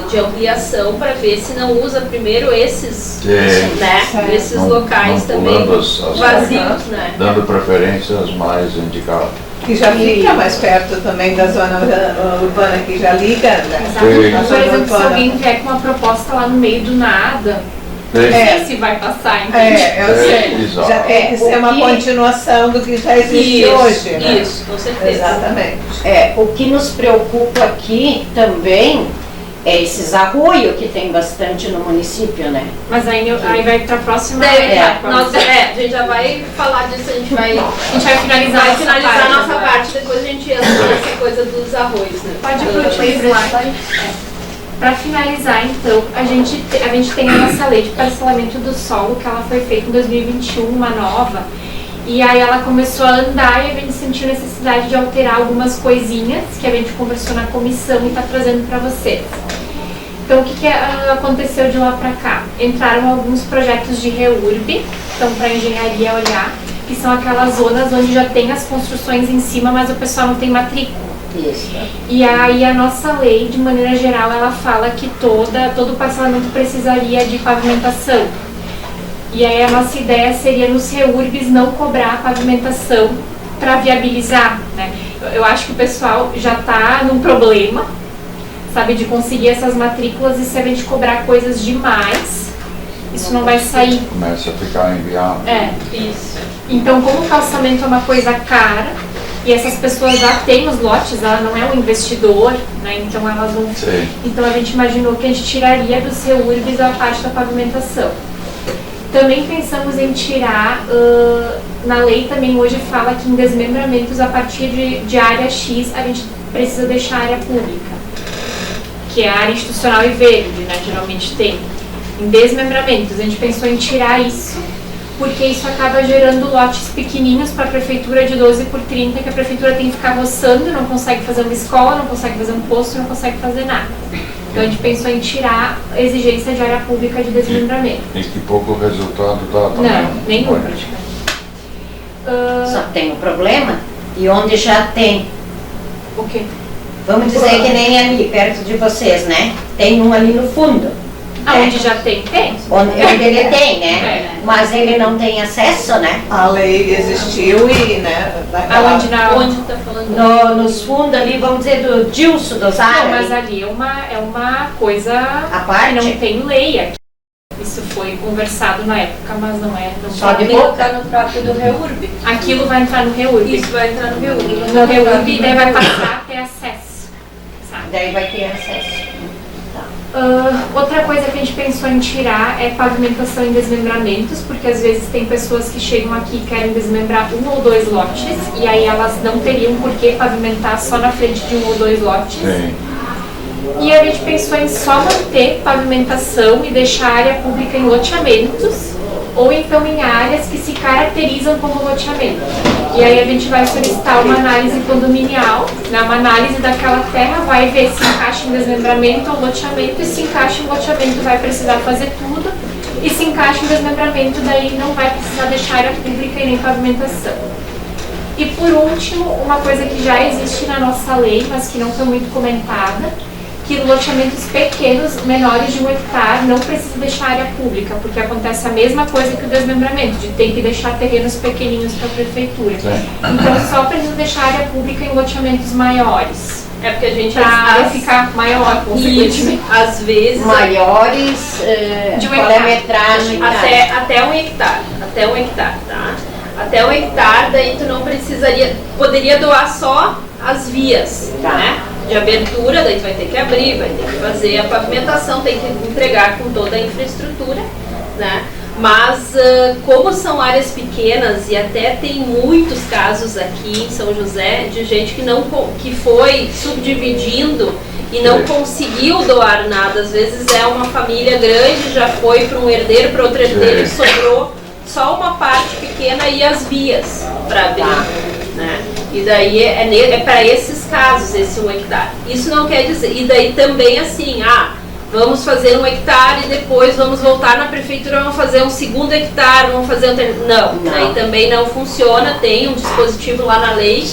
S5: de ampliação, para ver se não usa primeiro esses, esses locais também vazios, né.
S3: Dando preferência aos mais indicados.
S8: Que já fica mais perto também da zona urbana, que já liga, né?
S4: Exato. Por exemplo, se alguém vier com uma proposta lá no meio do nada, não sei se vai passar, entende?
S8: Eu sei. Já tem que ser uma continuação do que já existe hoje, né?
S5: Isso, com certeza.
S8: Exatamente.
S6: O que nos preocupa aqui também é esses arroios que tem bastante no município, né?
S4: Mas aí vai para a próxima
S5: etapa. A gente já vai falar disso, a gente vai finalizar a nossa parte, depois a gente entra nessa coisa dos arroios, né?
S4: Pode ir para o último slide. Para finalizar, então, a gente tem a nossa lei de parcelamento do solo, que ela foi feita em 2021, uma nova, e aí ela começou a andar e a gente sentiu necessidade de alterar algumas coisinhas que a gente conversou na comissão e está trazendo para vocês. Então, o que aconteceu de lá para cá? Entraram alguns projetos de REURB, então para a engenharia olhar, que são aquelas zonas onde já tem as construções em cima, mas o pessoal não tem matrícula.
S6: Isso.
S4: E aí a nossa lei, de maneira geral, ela fala que todo parcelamento precisaria de pavimentação. E aí a nossa ideia seria nos REURBs não cobrar a pavimentação para viabilizar, né? Eu acho que o pessoal já está num problema, sabe, de conseguir essas matrículas, e se a gente cobrar coisas demais, isso não vai sair.
S3: Começa a ficar inviável.
S4: Isso. Então, como o calçamento é uma coisa cara, e essas pessoas já têm os lotes, ela não é um investidor, né? Então elas vão.
S3: Sim.
S4: Então a gente imaginou que a gente tiraria dos REURBs a parte da pavimentação. Também pensamos em tirar, na lei também hoje fala que em desmembramentos a partir de área X a gente precisa deixar a área pública, que é a área institucional e verde, né? Geralmente tem. Em desmembramentos, a gente pensou em tirar isso, porque isso acaba gerando lotes pequenininhos para a prefeitura de 12 por 30, que a prefeitura tem que ficar roçando, não consegue fazer uma escola, não consegue fazer um posto, não consegue fazer nada. Então a gente pensou em tirar a exigência de área pública de desmembramento.
S3: E que pouco resultado dá também.
S4: Não, nenhum praticamente.
S6: Só tem um problema, e onde já tem.
S4: O quê?
S6: Vamos dizer que nem ali, perto de vocês, né? Tem um ali no fundo.
S4: Onde já tem, tem.
S6: Onde ele tem, né? Mas ele não tem acesso, né?
S8: A lei existiu e, né?
S4: Onde tá falando?
S6: Nos fundos ali, vamos dizer, do Dilso, dos Aras.
S4: Não, mas ali é uma coisa
S6: a parte.
S4: Não tem lei aqui. Isso foi conversado na época, mas não é. Não
S6: só de
S9: boca no próprio do REURB.
S4: Aquilo vai entrar no REURB.
S5: Isso vai entrar no REURB.
S4: No REURB e daí vai passar a ter acesso. Sabe?
S6: Daí vai ter acesso.
S4: Outra coisa que a gente pensou em tirar é pavimentação em desmembramentos, porque às vezes tem pessoas que chegam aqui e querem desmembrar 1 ou 2 lotes, e aí elas não teriam por que pavimentar só na frente de 1 ou 2 lotes.
S3: Sim.
S4: E a gente pensou em só manter pavimentação e deixar a área pública em loteamentos, ou então em áreas que se caracterizam como loteamento. E aí a gente vai solicitar uma análise condominial, né, uma análise daquela terra, vai ver se encaixa em desmembramento ou loteamento, e se encaixa em loteamento vai precisar fazer tudo, e se encaixa em desmembramento daí não vai precisar deixar área pública e nem pavimentação. E por último, uma coisa que já existe na nossa lei, mas que não foi muito comentada, que loteamentos pequenos, menores de 1 hectare, não precisa deixar área pública, porque acontece a mesma coisa que o desmembramento, de ter que deixar terrenos pequenininhos para a prefeitura.
S3: Sim.
S4: Então só precisa deixar área pública em loteamentos maiores.
S5: É porque a gente
S4: para a área ficar maior, consequentemente.
S5: Às vezes
S6: maiores
S4: de 1
S6: qual é a metragem?
S5: Até 1 hectare. Até 1 hectare, tá? Até 1 hectare, daí tu não precisaria, poderia doar só as vias, né? De abertura, daí tu vai ter que abrir, vai ter que fazer a pavimentação, tem que entregar com toda a infraestrutura, né? Mas como são áreas pequenas e até tem muitos casos aqui em São José de gente que foi subdividindo e não conseguiu doar nada. Às vezes é uma família grande, já foi para um herdeiro, para outro herdeiro e sobrou só uma parte pequena e as vias para abrir, né? E daí é para esses casos esse 1 hectare. Isso não quer dizer, e daí também assim, vamos fazer 1 hectare e depois vamos voltar na prefeitura, vamos fazer um 2º hectare, vamos fazer um não, daí também não funciona, tem um dispositivo lá na lei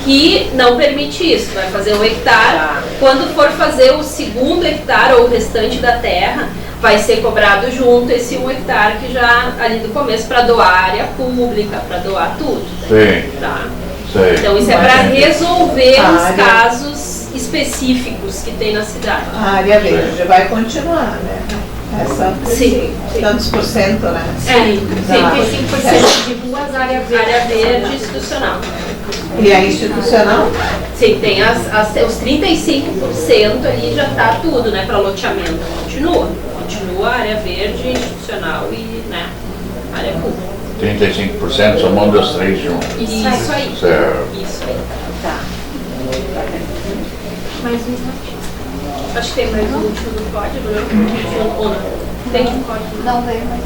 S5: que não permite isso, vai fazer 1 hectare, quando for fazer o 2º hectare ou o restante da terra, vai ser cobrado junto esse 1 hectare que já ali do começo para doar área pública, para doar tudo.
S3: Sim.
S5: Tá?
S3: Sei.
S5: Então isso é para resolver os casos específicos que tem na cidade.
S8: A área verde vai continuar, né?
S5: Sim.
S8: Tantos por cento, né?
S4: 35% de ruas, área
S5: verde institucional.
S8: E a institucional?
S5: Sim, tem os 35% ali já tá tudo, né, para loteamento. Continua a área verde institucional e, né, área pública.
S3: 35% somando os 3 juntos.
S5: Isso aí.
S3: Certo.
S5: Isso aí.
S6: Tá.
S5: Mais um. Acho que tem mais um último do código, né? Tem um código.
S1: Não veio mais.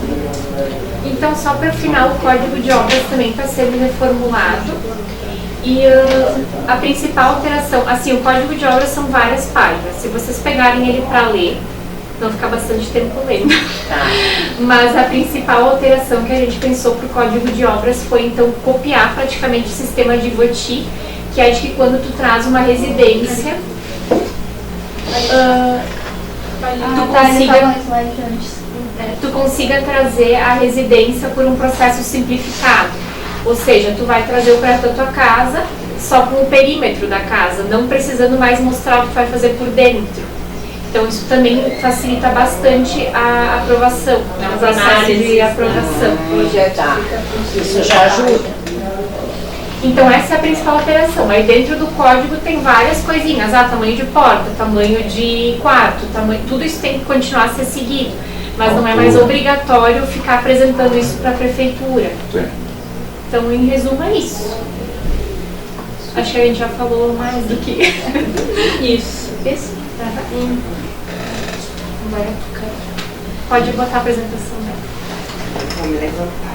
S4: Então, só para o final, o Código de Obras também está sendo reformulado. E a principal alteração, assim, o Código de Obras são várias páginas. Se vocês pegarem ele para ler, vão ficar bastante tempo lendo. Mas a principal alteração que a gente pensou para o Código de Obras foi, então, copiar praticamente o sistema de VOTI, que é de que quando tu traz uma residência, tu consiga trazer a residência por um processo simplificado. Ou seja, tu vai trazer o projeto da tua casa só com o perímetro da casa, não precisando mais mostrar o que tu vai fazer por dentro. Então isso também facilita bastante a aprovação, o processo de aprovação.
S6: Isso já ajuda.
S4: Então essa é a principal alteração. Aí dentro do código tem várias coisinhas, tamanho de porta, tamanho de quarto, tudo isso tem que continuar a ser seguido. Mas não é mais obrigatório ficar apresentando isso para a prefeitura.
S3: Sim.
S4: Então, em resumo, é isso. Acho que a gente já falou mais do que isso. Pode botar a apresentação dela.
S2: Vou me levantar.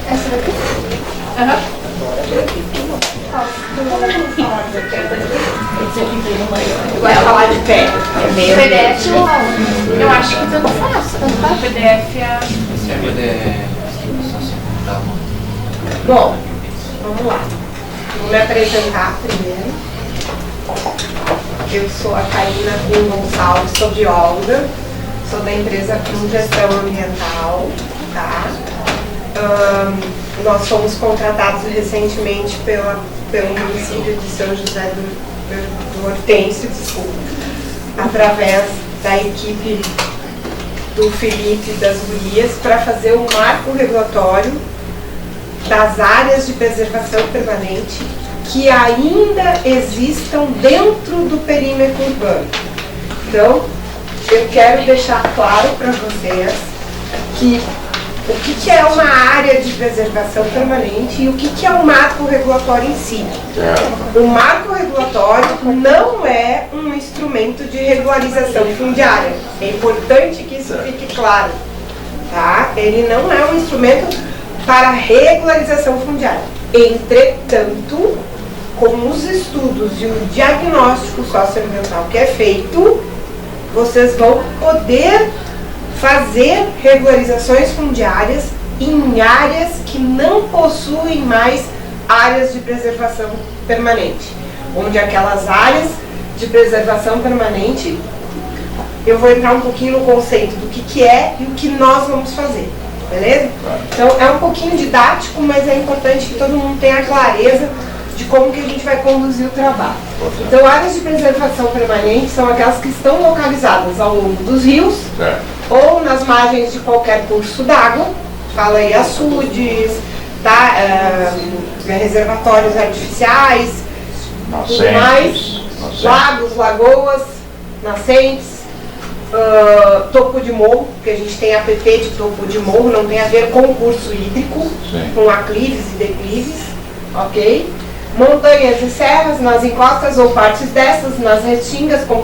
S1: Essa daqui?
S2: Vai falar de pé.
S1: PDF ou aula?
S4: Eu acho que tanto faz. PDF é...
S2: Bom, vamos lá. Vou me apresentar primeiro. Eu sou a Karina Cunha Gonçalves, sou bióloga, sou da empresa Cunha Gestão Ambiental, tá? Nós fomos contratados recentemente pelo município de São José do Hortêncio, através da equipe do Felipe e das Gurias, para fazer um marco regulatório das áreas de preservação permanente que ainda existam dentro do perímetro urbano. Então, eu quero deixar claro para vocês que o que é uma área de preservação permanente e o que é um marco regulatório em si. O marco regulatório não é um instrumento de regularização fundiária. É importante que isso fique claro. Tá? Ele não é um instrumento para regularização fundiária. Entretanto, com os estudos e o diagnóstico socioambiental que é feito, vocês vão poder fazer regularizações fundiárias em áreas que não possuem mais áreas de preservação permanente. Onde aquelas áreas de preservação permanente, eu vou entrar um pouquinho no conceito do que é e o que nós vamos fazer, beleza? Então é um pouquinho didático, mas é importante que todo mundo tenha clareza de como que a gente vai conduzir o trabalho. Então, áreas de preservação permanente são aquelas que estão localizadas ao longo dos rios ou nas margens de qualquer curso d'água, fala aí açudes, tá? Reservatórios artificiais, tudo mais, lagos, lagoas, nascentes, topo de morro, porque a gente tem APP de topo de morro, não tem a ver com curso hídrico, com aclives e declives, ok? Montanhas e serras, nas encostas ou partes dessas, nas restingas, como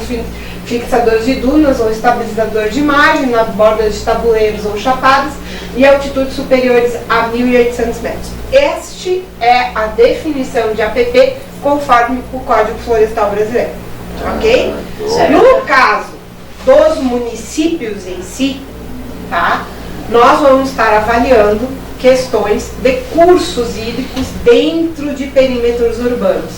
S2: fixadores de dunas ou estabilizador de margem, na borda de tabuleiros ou chapadas, e altitudes superiores a 1.800 metros. Este é a definição de APP conforme o Código Florestal Brasileiro, ok? No caso dos municípios em si, tá? Nós vamos estar avaliando questões de cursos hídricos dentro de perímetros urbanos.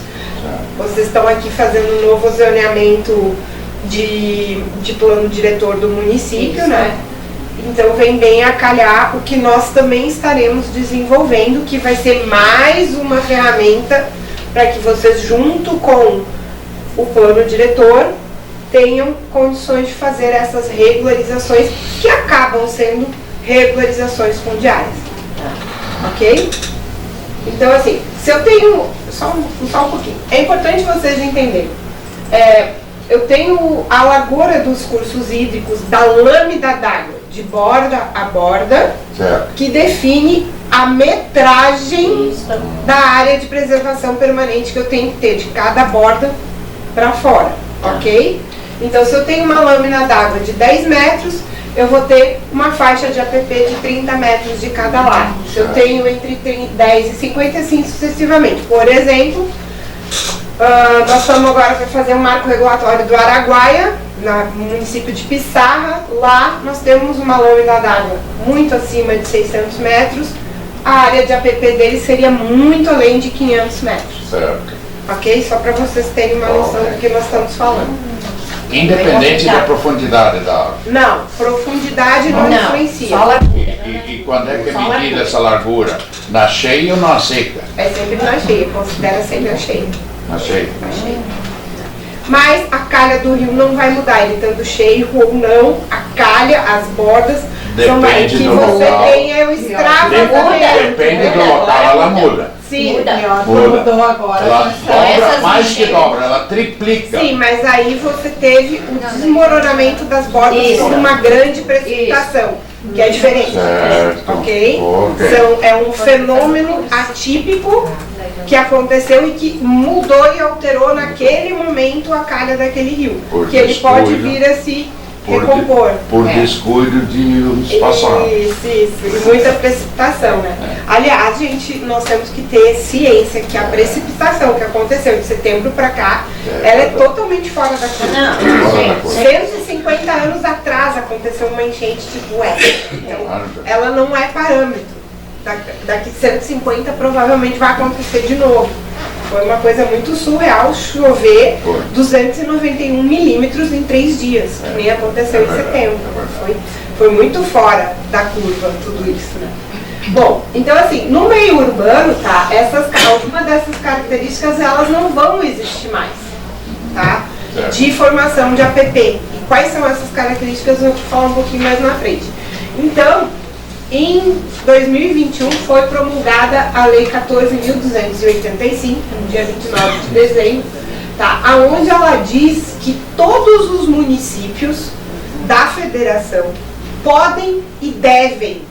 S2: Vocês estão aqui fazendo um novo zoneamento de plano diretor do município, né? Então vem bem a calhar o que nós também estaremos desenvolvendo, que vai ser mais uma ferramenta para que vocês, junto com o plano diretor, tenham condições de fazer essas regularizações que acabam sendo regularizações fundiárias. Ok? Então, assim, se eu tenho... Só um pouquinho. É importante vocês entenderem. Eu tenho a largura dos cursos hídricos da lâmina d'água, de borda a borda, que define a metragem da área de preservação permanente que eu tenho que ter de cada borda para fora, ok? Então, se eu tenho uma lâmina d'água de 10 metros, eu vou ter uma faixa de APP de 30 metros de cada lado. Se eu tenho entre 10 e 50, assim sucessivamente. Por exemplo, nós estamos agora para fazer um marco regulatório do Araguaia, no município de Pissarra. Lá nós temos uma lâmina d'água muito acima de 600 metros. A área de APP dele seria muito além de 500 metros.
S3: Certo.
S2: Ok? Só para vocês terem uma noção do que nós estamos falando.
S3: Independente da profundidade da água.
S2: Não, profundidade não influencia.
S6: Só largura.
S3: E quando é que é medida essa largura? Na cheia ou na seca?
S2: É sempre na cheia, considera sempre a cheia.
S3: Na cheia.
S2: Mas a calha do rio não vai mudar, ele estando cheio ou não, a calha, as bordas,
S3: depende
S2: que
S3: do
S2: você
S3: local.
S2: tem é o extravasamento.
S3: Depende do local, ela muda.
S2: Sim,
S8: mudou agora.
S3: Ela dobra, mais que dobra, ela triplica.
S2: Sim, mas aí você teve o desmoronamento das bordas por uma grande precipitação, que é diferente.
S3: Certo.
S2: Ok? É um fenômeno atípico que aconteceu e que mudou e alterou naquele momento a calha daquele rio. Que ele pode vir a se recompor.
S3: Por descuido de uns passados.
S2: Isso. E muita precipitação, né? Aliás, gente, nós temos que ter ciência que a precipitação que aconteceu de setembro para cá, ela é totalmente fora da curva. 150 anos atrás aconteceu uma enchente tipo essa. Então, ela não é parâmetro. Daqui 150 provavelmente vai acontecer de novo. Foi uma coisa muito surreal chover 291 milímetros em 3 dias, que nem aconteceu em setembro. Foi muito fora da curva tudo isso, né? Bom, então assim, no meio urbano, tá? Alguma dessas características elas não vão existir mais, tá? De formação de APP. E quais são essas características? Eu vou te falar um pouquinho mais na frente. Então, em 2021 foi promulgada a Lei 14.285, no dia 29 de dezembro, tá? Onde ela diz que todos os municípios da federação podem e devem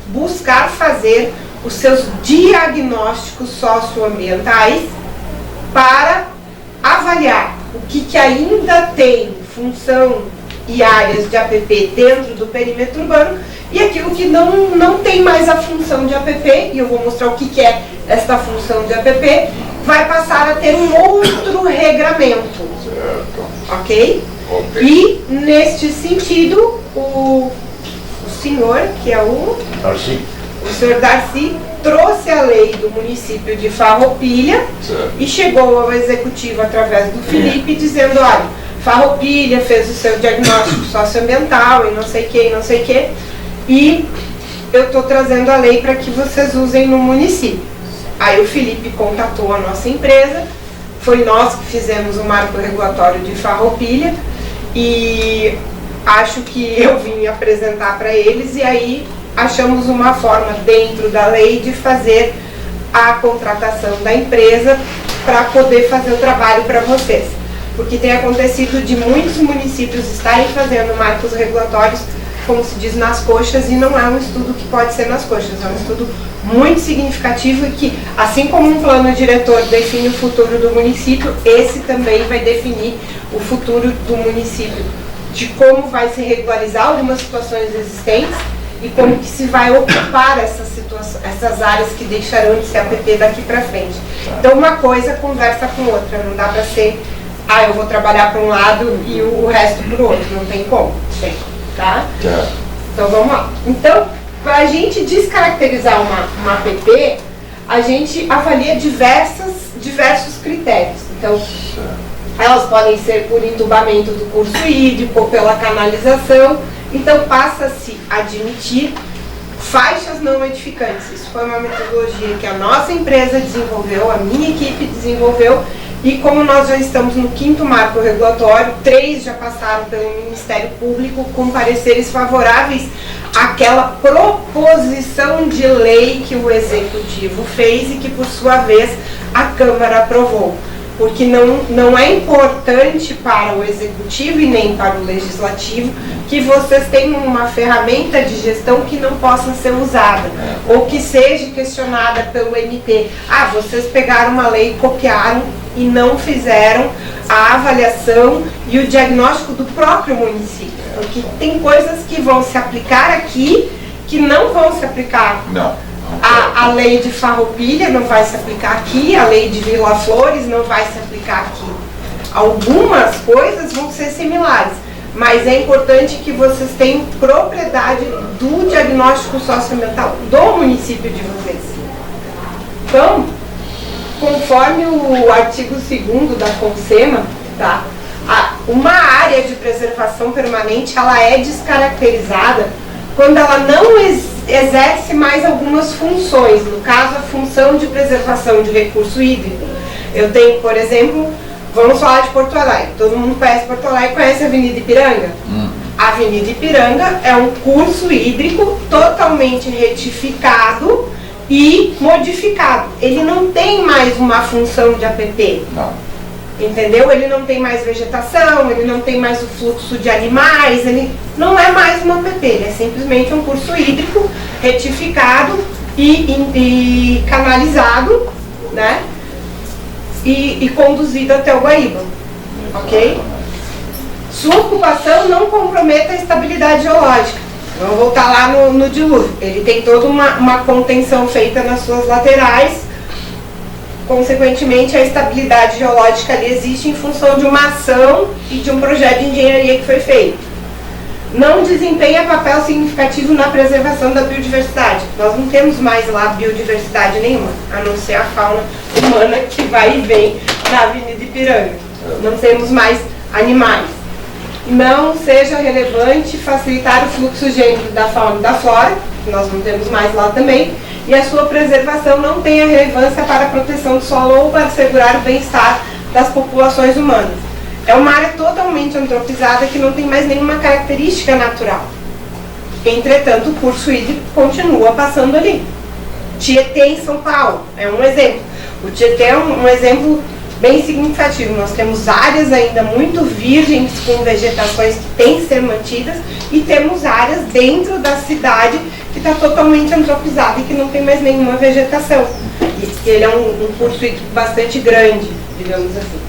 S2: buscar fazer os seus diagnósticos socioambientais para avaliar o que ainda tem função e áreas de APP dentro do perímetro urbano e aquilo que não tem mais a função de APP, e eu vou mostrar o que é esta função de APP, vai passar a ter um outro regramento.
S3: Certo.
S2: Ok? E, neste sentido, o senhor, que é o senhor Darcy, trouxe a lei do município de Farroupilha e chegou ao executivo através do Felipe dizendo, olha, Farroupilha fez o seu diagnóstico socioambiental e não sei o que, e eu estou trazendo a lei para que vocês usem no município. Aí o Felipe contatou a nossa empresa, foi nós que fizemos o marco regulatório de Farroupilha e acho que eu vim apresentar para eles e aí achamos uma forma dentro da lei de fazer a contratação da empresa para poder fazer o trabalho para vocês. porque tem acontecido de muitos municípios estarem fazendo marcos regulatórios, como se diz, nas coxas, e não é um estudo que pode ser nas coxas, é um estudo muito significativo e que, assim como um plano diretor define o futuro do município, esse também vai definir o futuro do município, de como vai se regularizar algumas situações existentes e como que se vai ocupar essas áreas que deixarão de ser APP daqui para frente. Então uma coisa conversa com outra, não dá para ser, eu vou trabalhar para um lado e o resto para o outro, não tem como, tá? Então vamos lá. Então, para a gente descaracterizar uma APP, a gente avalia diversos critérios. Então, elas podem ser por entubamento do curso hídrico ou pela canalização. Então, passa-se a admitir faixas não edificantes. Isso foi uma metodologia que a nossa empresa desenvolveu, a minha equipe desenvolveu, e como nós já estamos no 5º marco regulatório, 3 já passaram pelo Ministério Público com pareceres favoráveis àquela proposição de lei que o Executivo fez e que, por sua vez, a Câmara aprovou. Porque não é importante para o Executivo e nem para o Legislativo que vocês tenham uma ferramenta de gestão que não possa ser usada, ou que seja questionada pelo MP. Vocês pegaram uma lei, copiaram e não fizeram a avaliação e o diagnóstico do próprio município. Porque tem coisas que vão se aplicar aqui que não vão se aplicar. A lei de Farroupilha não vai se aplicar aqui, a lei de Vila Flores não vai se aplicar aqui. Algumas coisas vão ser similares, mas é importante que vocês tenham propriedade do diagnóstico socioambiental do município de vocês. Então, conforme o artigo 2º da CONSEMA, tá? Uma área de preservação permanente, ela é descaracterizada quando ela não exerce mais algumas funções, no caso a função de preservação de recurso hídrico. Eu tenho, por exemplo, vamos falar de Porto Alegre, todo mundo conhece Porto Alegre, conhece a Avenida Ipiranga? A Avenida Ipiranga é um curso hídrico totalmente retificado e modificado. Ele não tem mais uma função de APP. Entendeu? Ele não tem mais vegetação, ele não tem mais o fluxo de animais, ele não é mais uma APP, ele é simplesmente um curso hídrico retificado e canalizado, né? E conduzido até o Guaíba, ok? Sua ocupação não compromete a estabilidade geológica. Vamos voltar lá no dilúvio. Ele tem toda uma contenção feita nas suas laterais. Consequentemente, a estabilidade geológica ali existe em função de uma ação e de um projeto de engenharia que foi feito. Não desempenha papel significativo na preservação da biodiversidade. Nós não temos mais lá biodiversidade nenhuma, a não ser a fauna humana que vai e vem na Avenida Ipiranga. Não temos mais animais. Não seja relevante facilitar o fluxo gênico da fauna e da flora, que nós não temos mais lá também, e a sua preservação não tenha relevância para a proteção do solo ou para assegurar o bem-estar das populações humanas. É uma área totalmente antropizada que não tem mais nenhuma característica natural. Entretanto, o curso hídrico continua passando ali. Tietê em São Paulo é um exemplo. O Tietê é um exemplo bem significativo. Nós temos áreas ainda muito virgens com vegetações que têm que ser mantidas e temos áreas dentro da cidade que está totalmente antropizada e que não tem mais nenhuma vegetação. E ele é um curso hídrico bastante grande, digamos assim.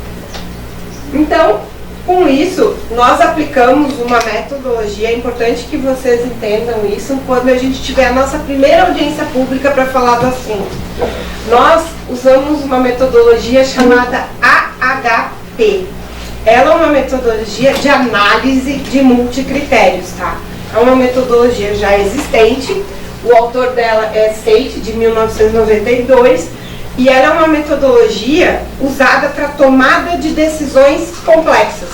S2: Então, com isso, nós aplicamos uma metodologia, é importante que vocês entendam isso quando a gente tiver a nossa primeira audiência pública para falar do assunto. Nós usamos uma metodologia chamada AHP. Ela é uma metodologia de análise de multicritérios, tá? É uma metodologia já existente, o autor dela é Seite, de 1992, e ela é uma metodologia usada para tomada de decisões complexas.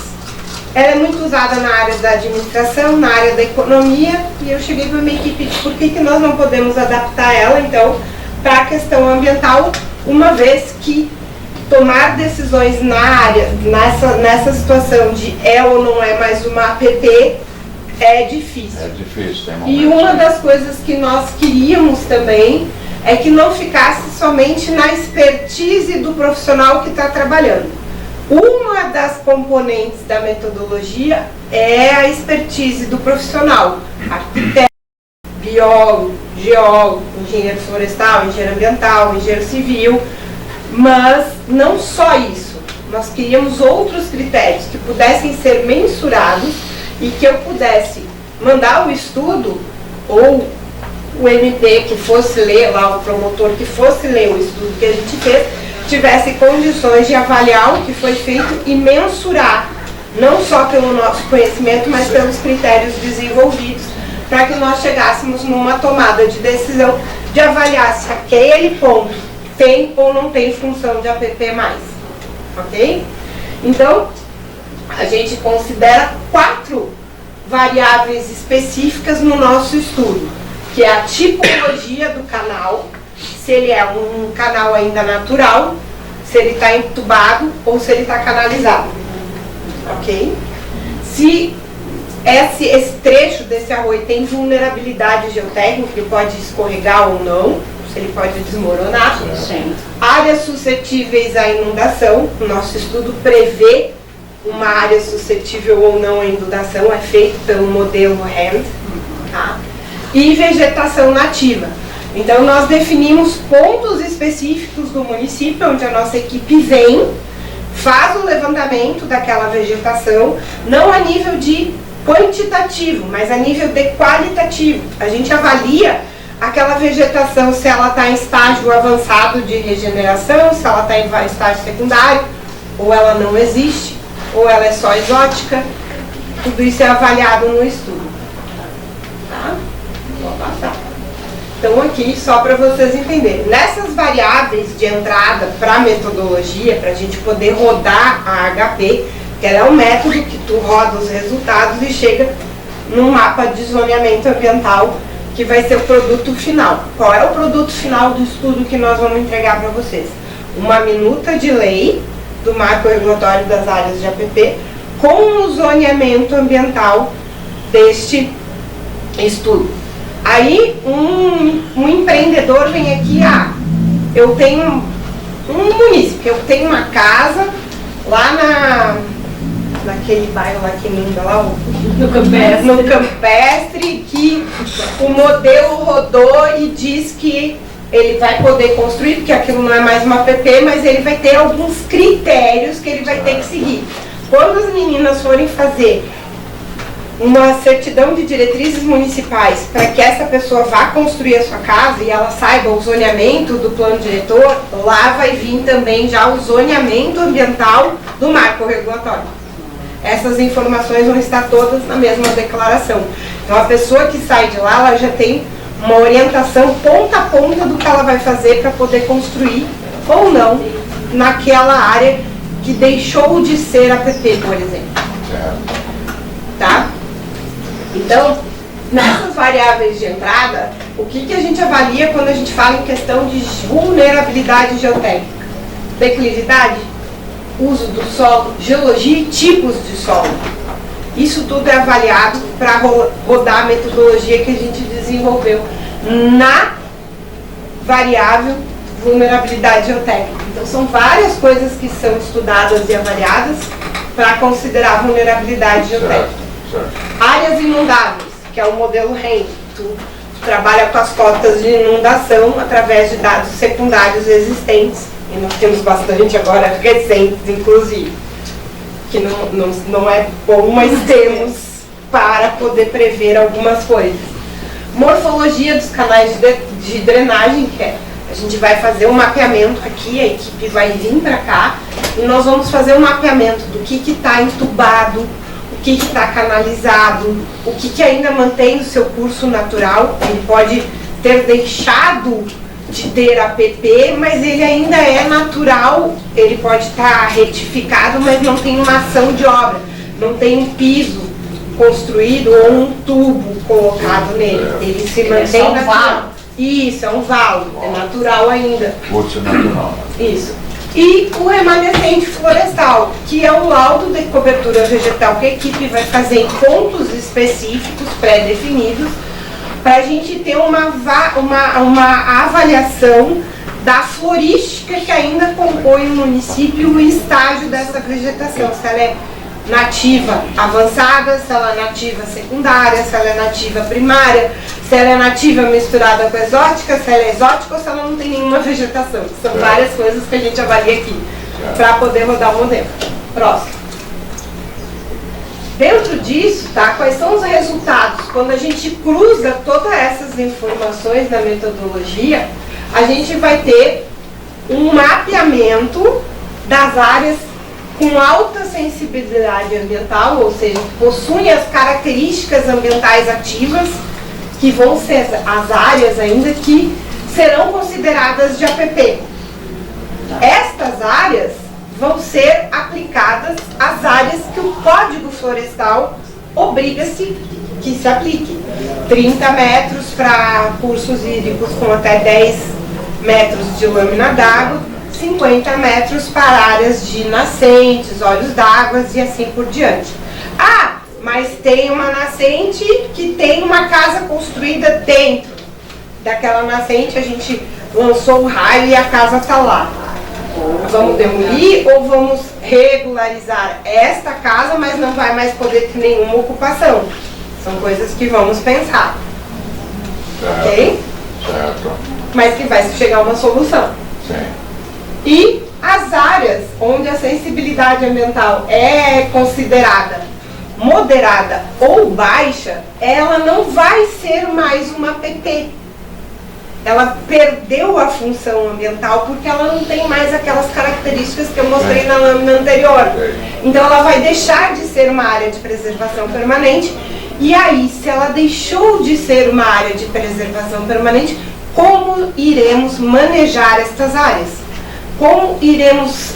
S2: Ela é muito usada na área da administração, na área da economia, e eu cheguei para a minha equipe de por que nós não podemos adaptar ela, então, para a questão ambiental, uma vez que tomar decisões na área, nessa situação de é ou não é mais uma APP, é difícil. É difícil, tem momentos. E uma das coisas que nós queríamos também é que não ficasse somente na expertise do profissional que está trabalhando. Uma das componentes da metodologia é a expertise do profissional, arquiteto, biólogo, geólogo, engenheiro florestal, engenheiro ambiental, engenheiro civil, mas não só isso. Nós queríamos outros critérios que pudessem ser mensurados e que eu pudesse mandar o estudo, ou o MP que fosse ler lá, o promotor que fosse ler o estudo que a gente fez, tivesse condições de avaliar o que foi feito e mensurar, não só pelo nosso conhecimento, mas pelos critérios desenvolvidos, para que nós chegássemos numa tomada de decisão de avaliar se aquele ponto tem ou não tem função de APP mais. Ok? Então, a gente considera 4 variáveis específicas no nosso estudo, que é a tipologia do canal, se ele é um canal ainda natural, se ele está entubado ou se ele está canalizado. Ok? Se esse trecho desse arroio tem vulnerabilidade geotécnica, ele pode escorregar ou não, se ele pode desmoronar.
S6: Sim.
S2: Áreas suscetíveis à inundação, o nosso estudo prevê uma área suscetível ou não à inundação, é feito pelo modelo RAND, tá? E vegetação nativa. Então nós definimos pontos específicos do município, onde a nossa equipe vem, faz o levantamento daquela vegetação, não a nível de quantitativo, mas a nível de qualitativo. A gente avalia aquela vegetação, se ela está em estágio avançado de regeneração, se ela está em estágio secundário, ou ela não existe, ou ela é só exótica. Tudo isso é avaliado no estudo. Tá? Vou passar. Então aqui, só para vocês entenderem, nessas variáveis de entrada para a metodologia, para a gente poder rodar a HP, que ela é um método que tu roda os resultados e chega num mapa de zoneamento ambiental, que vai ser o produto final. Qual é o produto final do estudo que nós vamos entregar para vocês? Uma minuta de lei do marco regulatório das áreas de APP com o zoneamento ambiental deste estudo. Aí um empreendedor vem aqui, eu tenho um município, eu tenho uma casa lá naquele bairro lá que linda lá, no Campestre, que o modelo rodou e diz que ele vai poder construir, porque aquilo não é mais uma APP, mas ele vai ter alguns critérios que ele vai ter que seguir. Quando as meninas forem fazer uma certidão de diretrizes municipais para que essa pessoa vá construir a sua casa e ela saiba o zoneamento do plano diretor, lá vai vir também já o zoneamento ambiental do marco regulatório. Essas informações vão estar todas na mesma declaração. Então a pessoa que sai de lá, ela já tem uma orientação ponta a ponta do que ela vai fazer para poder construir ou não naquela área que deixou de ser APP, por exemplo. Tá? Então, nessas variáveis de entrada, o que a gente avalia quando a gente fala em questão de vulnerabilidade geotécnica? Declividade, uso do solo, geologia e tipos de solo. Isso tudo é avaliado para rodar a metodologia que a gente desenvolveu na variável vulnerabilidade geotécnica. Então são várias coisas que são estudadas e avaliadas para considerar a vulnerabilidade geotécnica. Áreas inundáveis, que é o modelo REN. Tu trabalha com as cotas de inundação através de dados secundários existentes. E nós temos bastante agora recentes, inclusive, que não é bom, mas temos para poder prever algumas coisas. Morfologia dos canais de drenagem, que é, a gente vai fazer um mapeamento aqui, a equipe vai vir para cá, e nós vamos fazer um mapeamento do que está entubado, o que está canalizado, o que ainda mantém o seu curso natural. Ele pode ter deixado de ter APP, mas ele ainda é natural, ele pode estar retificado, mas não tem uma ação de obra, não tem um piso construído ou um tubo colocado nele, ele se mantém natural. Isso, é um valo, é natural ainda.
S3: Curso natural.
S2: Isso. E o remanescente florestal, que é o laudo de cobertura vegetal que a equipe vai fazer em pontos específicos, pré-definidos, para a gente ter uma avaliação da florística que ainda compõe o município e o estágio dessa vegetação, se ela é nativa avançada, se ela é nativa secundária, se ela é nativa primária, se ela é nativa misturada com exótica, se ela é exótica ou se ela não tem nenhuma vegetação. São várias coisas que a gente avalia aqui para poder rodar o modelo. Próximo. Dentro disso, tá, quais são os resultados? Quando a gente cruza todas essas informações na metodologia, a gente vai ter um mapeamento das áreas com alta sensibilidade ambiental, ou seja, que possuem as características ambientais ativas, que vão ser as áreas ainda que serão consideradas de APP. Estas áreas vão ser aplicadas às áreas que o Código Florestal obriga-se que se aplique. 30 metros para cursos hídricos com até 10 metros de lâmina d'água, 50 metros para áreas de nascentes, olhos d'água e assim por diante. Ah, mas tem uma nascente que tem uma casa construída dentro daquela nascente, a gente lançou o raio e a casa está lá. Vamos demolir ou vamos regularizar esta casa, mas não vai mais poder ter nenhuma ocupação. São coisas que vamos pensar.
S3: Certo.
S2: Ok?
S3: Certo.
S2: Mas que vai chegar a uma solução.
S3: Sim.
S2: E as áreas onde a sensibilidade ambiental é considerada moderada ou baixa, ela não vai ser mais uma PP. Ela perdeu a função ambiental porque ela não tem mais aquelas características que eu mostrei na lâmina anterior. Então ela vai deixar de ser uma área de preservação permanente. E aí, se ela deixou de ser uma área de preservação permanente, como iremos manejar estas áreas? Como iremos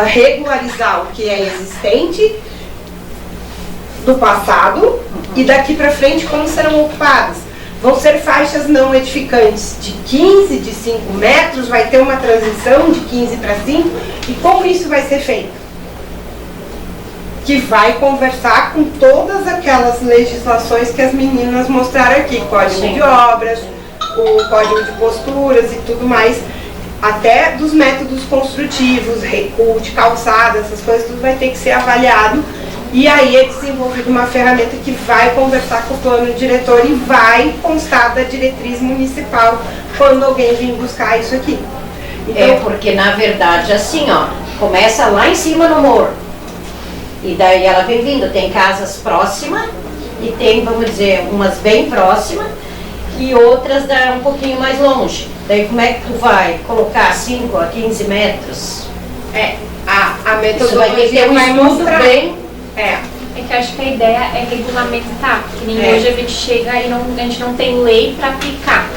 S2: regularizar o que é existente do passado e daqui para frente como serão ocupadas? Vão ser faixas não edificantes de 15, de 5 metros, vai ter uma transição de 15 para 5, e como isso vai ser feito? Que vai conversar com todas aquelas legislações que as meninas mostraram aqui, Código de Obras, o Código de Posturas e tudo mais, até dos métodos construtivos, recuo de calçada, essas coisas, tudo vai ter que ser avaliado. E aí é desenvolvida uma ferramenta que vai conversar com o plano diretor e vai constar da diretriz municipal quando alguém vir buscar isso aqui.
S6: Então, porque na verdade assim, ó, começa lá em cima no morro. E daí ela vem vindo, tem casas próximas e tem, vamos dizer, umas bem próximas e outras um pouquinho mais longe. Daí como é que tu vai colocar 5 a 15 metros?
S2: A metodologia
S6: isso vai ter que ter um estudo
S2: mostrar
S6: bem.
S4: É que eu acho que a ideia é regulamentar, porque nem hoje a gente chega e a gente não tem lei para aplicar.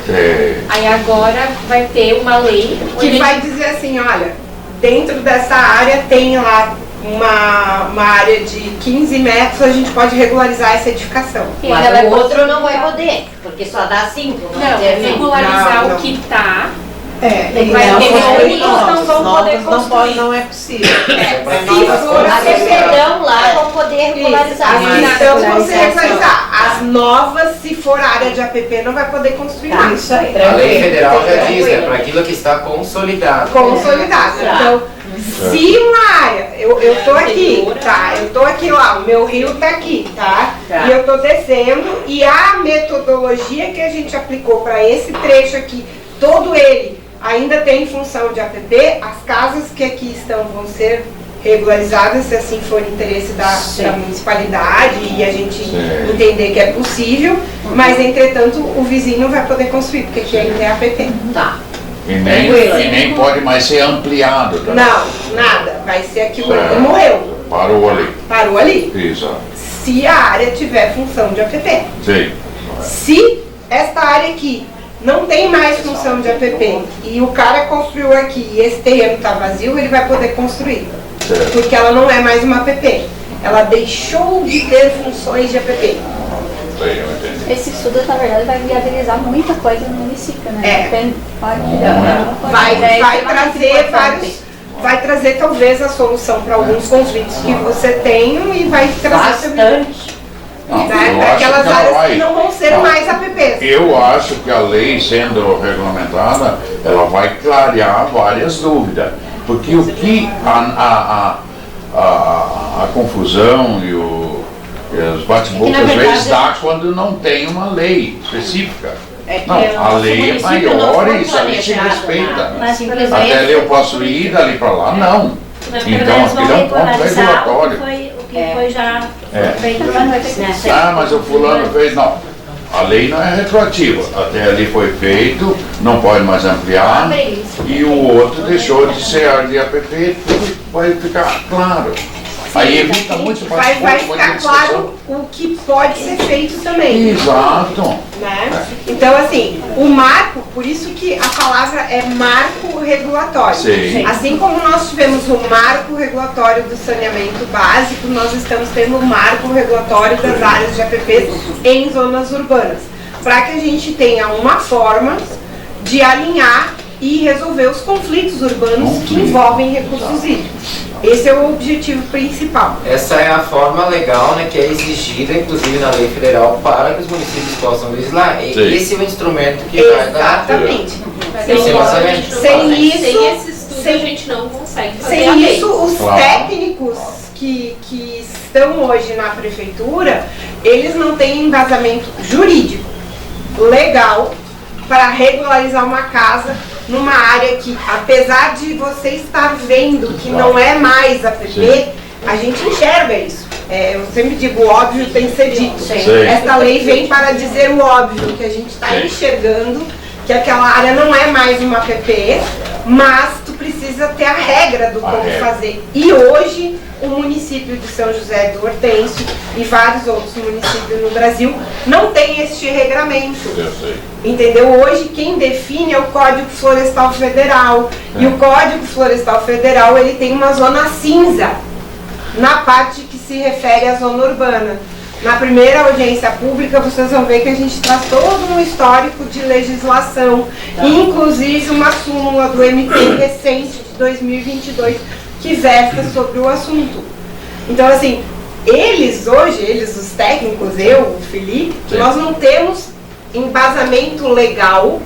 S4: Aí agora vai ter uma lei
S2: que vai dizer assim, olha, dentro dessa área tem lá uma área de 15 metros, a gente pode regularizar essa edificação.
S6: Mas o outro não vai poder, porque só dá 5.
S4: Não, regularizar o que está.
S8: Não vão poder construir. Não é possível.
S6: Se for a perdão lá, vão poder regularizar.
S2: Então vão ser regularizar. As novas, se for área de APP, não vai poder construir.
S8: Isso aí.
S11: A lei federal já diz, né, para aquilo que está consolidado.
S2: Consolidado. Então, se uma área, eu tô aqui, tá? Eu tô aqui lá, o meu rio tá aqui, tá? E eu tô descendo e a metodologia que a gente aplicou para esse trecho aqui, todo ele ainda tem função de APP, as casas que aqui estão vão ser regularizadas, se assim for interesse da municipalidade e a gente entender que é possível, mas entretanto o vizinho não vai poder construir, porque aqui ainda é APP.
S6: Tá.
S3: E nem pode mais ser ampliado. Tá?
S2: Não, nada. Vai ser aqui o morreu.
S3: Parou ali.
S2: Parou ali.
S3: Exato.
S2: Se a área tiver função de APP.
S3: Sim.
S2: Se esta área aqui não tem mais função de APP e o cara construiu aqui e esse terreno está vazio, ele vai poder construir.
S3: Certo.
S2: Porque ela não é mais uma APP. Ela deixou de ter funções de APP.
S1: Esse estudo, na verdade, vai viabilizar muita coisa no município, né?
S2: Vai trazer talvez a solução para alguns conflitos que você tem e vai trazer
S6: bastante.
S2: para aquelas áreas que não vão ser mais APP. fez.
S3: Eu acho que a lei sendo regulamentada, ela vai clarear várias dúvidas. Porque o que a confusão e os bate-bocas às vezes dá quando não tem uma lei específica. Não, a lei é maior e isso a lei se respeita. Até ali eu posso ir, dali para lá, não. Então aquilo é um ponto regulatório.
S6: O que foi já feito antes.
S3: Ah, mas o fulano fez, não. A lei não é retroativa. Até ali foi feito, não pode mais ampliar. E o outro deixou de ser área de APP, tudo vai ficar claro. Aí evita muito
S2: vai ficar claro o que pode ser feito também.
S3: Exato.
S2: Né? Então, assim, o marco, por isso que a palavra é marco regulatório.
S3: Sim.
S2: Assim como nós tivemos o marco regulatório do saneamento básico, nós estamos tendo o marco regulatório das áreas de APPs em zonas urbanas. Para que a gente tenha uma forma de alinhar e resolver os conflitos urbanos que envolvem recursos hídricos. Esse é o objetivo principal.
S11: Essa é a forma legal, né, que é exigida, inclusive na lei federal, para que os municípios possam legislar. E esse é o instrumento que vai dar.
S2: Exatamente.
S5: Sem esse estudo a gente não consegue fazer.
S2: Sem isso, os técnicos que estão hoje na prefeitura, eles não têm embasamento jurídico, legal, para regularizar uma casa numa área que, apesar de você estar vendo que não é mais APP, a gente enxerga isso. Eu sempre digo, o óbvio tem que ser dito. Esta lei vem para dizer o óbvio, que a gente está enxergando que aquela área não é mais uma APP, mas tu precisa ter a regra do como fazer. E hoje, o município de São José do Hortêncio e vários outros municípios no Brasil não tem este regramento. Entendeu? Hoje quem define é o Código Florestal Federal. E o Código Florestal Federal, ele tem uma zona cinza na parte que se refere à zona urbana. Na primeira audiência pública, vocês vão ver que a gente traz todo um histórico de legislação, inclusive uma súmula do MP recente de 2022, que versa sobre o assunto. Então, assim, eles, os técnicos, eu, o Felipe, nós não temos embasamento legal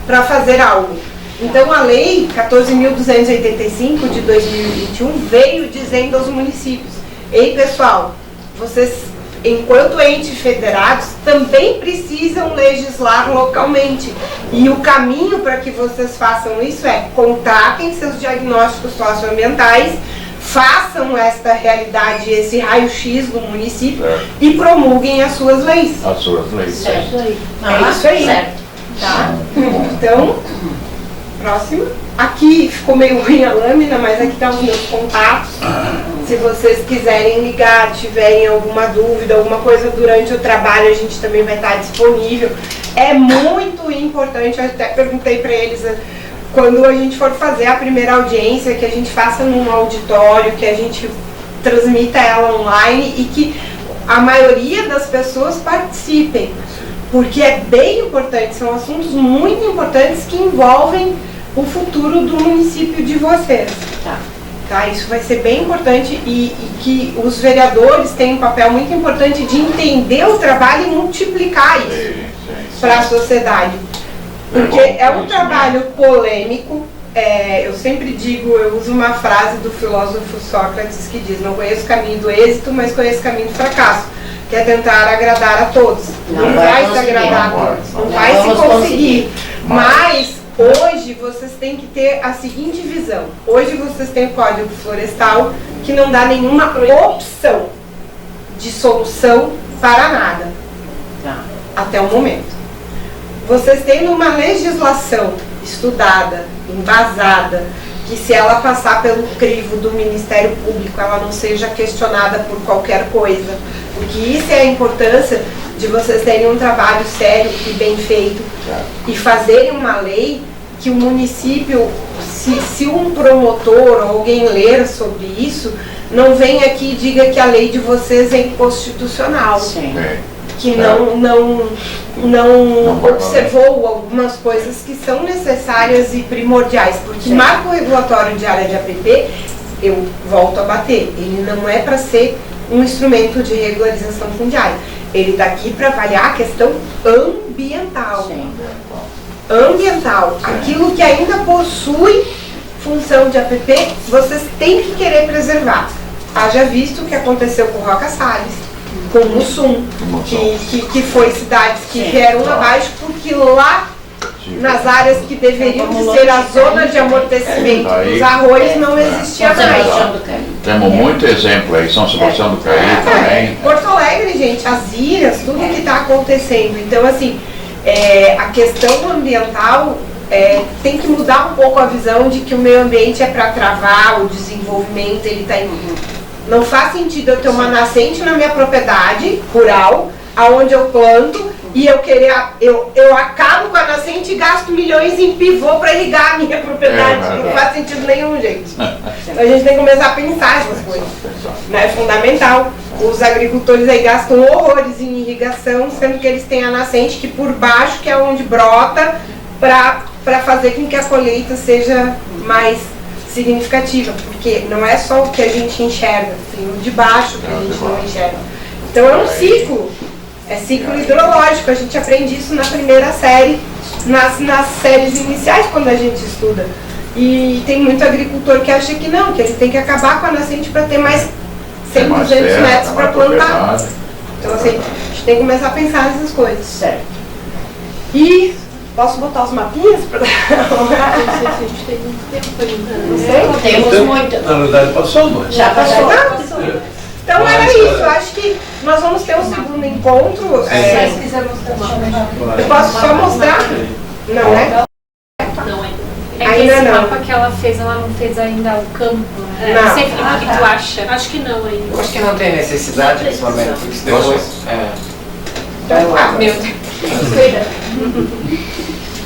S2: para fazer algo. Então, a lei 14.285 de 2021 veio dizendo aos municípios: ei, pessoal, vocês, enquanto entes federados, também precisam legislar localmente. E o caminho para que vocês façam isso é: contratem seus diagnósticos socioambientais, façam esta realidade, esse raio-x do município e promulguem as suas leis.
S3: As suas leis.
S2: Certo. É isso aí. Certo. Tá? Então, próximo. Aqui ficou meio ruim a lâmina, mas aqui estão os meus contatos. Se vocês quiserem ligar, tiverem alguma dúvida, alguma coisa durante o trabalho, a gente também vai estar disponível. É muito importante, eu até perguntei para eles, quando a gente for fazer a primeira audiência, que a gente faça num auditório, que a gente transmita ela online e que a maioria das pessoas participem. Porque é bem importante, são assuntos muito importantes que envolvem o futuro do município de vocês. Tá, isso vai ser bem importante e que os vereadores têm um papel muito importante de entender o trabalho e multiplicar isso para a sociedade. Porque é um trabalho polêmico. Eu sempre digo, eu uso uma frase do filósofo Sócrates que diz: não conheço o caminho do êxito, mas conheço o caminho do fracasso, que é tentar agradar a todos. Não vai se agradar a todos, não vai se conseguir. Mas hoje vocês têm que ter a seguinte visão: hoje vocês têm o Código Florestal, que não dá nenhuma opção de solução para nada, até o momento. Vocês têm uma legislação estudada, embasada, que se ela passar pelo crivo do Ministério Público, ela não seja questionada por qualquer coisa. Porque isso é a importância de vocês terem um trabalho sério e bem feito e fazerem uma lei que o município, se um promotor ou alguém ler sobre isso, não venha aqui e diga que a lei de vocês é inconstitucional. Que não observou algumas coisas que são necessárias e primordiais. Porque marco regulatório de área de APP, eu volto a bater, ele não é para ser um instrumento de regularização fundiária. Ele está aqui para avaliar a questão ambiental.
S6: Sim.
S2: Ambiental. Aquilo que ainda possui função de APP, vocês têm que querer preservar. Haja visto o que aconteceu com Roca Salles, com Mussum, que foi cidades que vieram abaixo, porque lá, nas áreas que deveriam ser a zona de amortecimento dos arroios, não existia mais.
S3: Temos muito exemplo aí, São Sebastião do Caí também.
S2: Porto Alegre, gente, as ilhas, tudo que está acontecendo. Então, assim, a questão ambiental tem que mudar um pouco a visão de que o meio ambiente é para travar o desenvolvimento, ele está em... Não faz sentido eu ter uma nascente na minha propriedade rural, aonde eu planto, e eu acabo com a nascente e gasto milhões em pivô para irrigar a minha propriedade. Não faz sentido nenhum, gente. Então a gente tem que começar a pensar essas coisas. É fundamental. Os agricultores aí gastam horrores em irrigação, sendo que eles têm a nascente que por baixo, que é onde brota, para fazer com que a colheita seja mais significativa, porque não é só o que a gente enxerga, tem o de baixo que a gente não enxerga. Então é um ciclo, é ciclo hidrológico, a gente aprende isso na primeira série, nas séries iniciais quando a gente estuda. E tem muito agricultor que acha que não, que ele tem que acabar com a nascente para ter mais 100, 200 metros para plantar. Então assim, a gente tem que começar a pensar nessas coisas.
S6: Certo.
S2: E posso botar os mapinhas para...
S9: Não sei se a gente tem muito tempo ainda.
S6: Temos muito.
S12: Na verdade, passou, mas...
S6: Já passou.
S2: Então era isso, eu acho que nós vamos ter um segundo encontro.
S9: Se quiser mostrar,
S2: eu posso só mostrar? Não, né?
S4: Não, é que
S2: Ainda
S4: esse
S2: não.
S4: mapa que ela não fez ainda o campo.
S2: Não.
S4: Não sei, Felipe, o que tu acha?
S5: Acho que não ainda.
S11: Eu acho que não tem necessidade nesse momento, porque depois...
S2: Então,
S4: Meu Deus.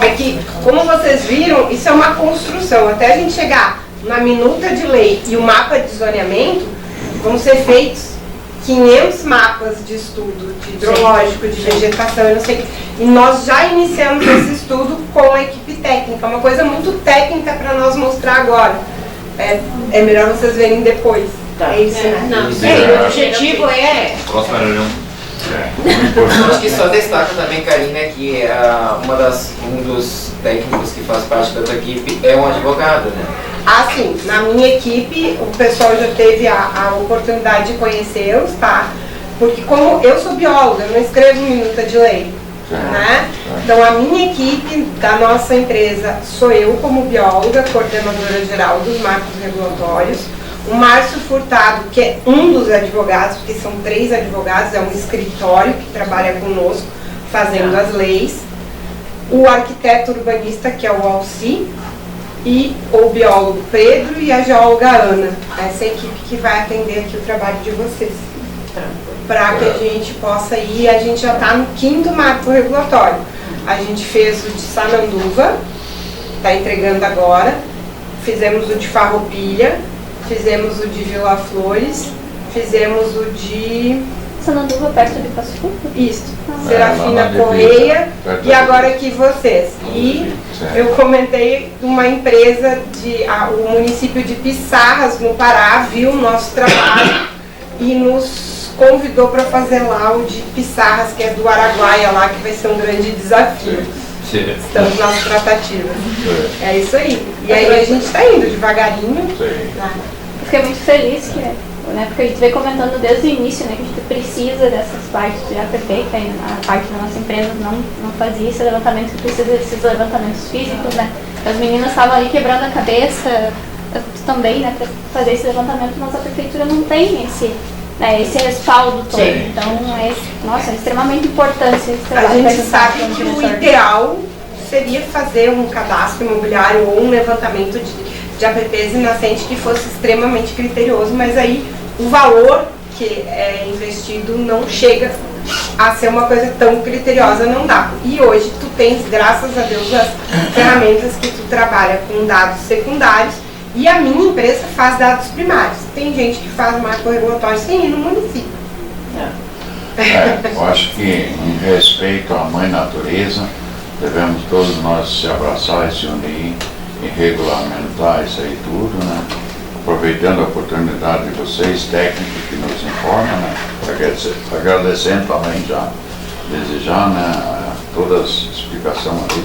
S2: é que, como vocês viram, isso é uma construção. Até a gente chegar na minuta de lei e o mapa de zoneamento, vão ser feitos 500 mapas de estudo, de hidrológico, de vegetação, eu não sei. E nós já iniciamos esse estudo com a equipe técnica, uma coisa muito técnica para nós mostrar agora. É melhor vocês verem depois.
S6: Tá.
S2: É isso, né?
S5: Não,
S6: O objetivo é...
S12: Próxima reunião.
S11: Acho que só destaca também, Karina, que um dos técnicos que faz parte da tua equipe é um advogado, né?
S2: Ah, sim. Na minha equipe, o pessoal já teve a oportunidade de conhecê-los, tá? Porque como eu sou bióloga, eu não escrevo minuta de lei, né? Então a minha equipe da nossa empresa sou eu como bióloga, coordenadora geral dos marcos regulatórios. O Márcio Furtado, que é um dos advogados, porque são 3 advogados, é um escritório que trabalha conosco, fazendo as leis. O arquiteto urbanista, que é o Alci, e o biólogo Pedro e a geóloga Ana. Essa é a equipe que vai atender aqui o trabalho de vocês. Para que a gente possa ir, a gente já está no 5º marco regulatório. A gente fez o de Sananduva, está entregando agora, fizemos o de Farroupilha, fizemos o de Vila Flores, fizemos o de...
S1: Sananduva, perto de Passo Fundo?
S2: Isso, Serafina Correia, e agora aqui vocês. E eu comentei uma empresa, o município de Pissarras, no Pará, viu o nosso trabalho e nos convidou para fazer lá o de Pissarras, que é do Araguaia lá, que vai ser um grande desafio. Estamos nas tratativas. É isso aí. E aí a gente está indo devagarinho.
S1: Eu fiquei muito feliz porque a gente veio comentando desde o início, né, que a gente precisa dessas partes de APP, que a parte da nossa empresa não fazia esse levantamento, que precisa desses levantamentos físicos, né. As meninas estavam ali quebrando a cabeça também, né, para fazer esse levantamento, mas a prefeitura não tem esse respaldo todo. Sim. Então é extremamente importante esse trabalho.
S2: A gente sabe que o ideal seria fazer um cadastro imobiliário ou um levantamento de APPs inocente que fosse extremamente criterioso, mas aí o valor que é investido não chega a ser uma coisa tão criteriosa, não dá. E hoje tu tens, graças a Deus, as ferramentas que tu trabalha com dados secundários, e a minha empresa faz dados primários. Tem gente que faz marco regulatório sem ir no município.
S3: Eu acho que em respeito à mãe natureza, devemos todos nós se abraçar e se unir e regulamentar isso aí tudo, né? aproveitando a oportunidade de vocês, técnicos que nos informam, né? Agradecendo também já, desde já, né, toda a explicação ali,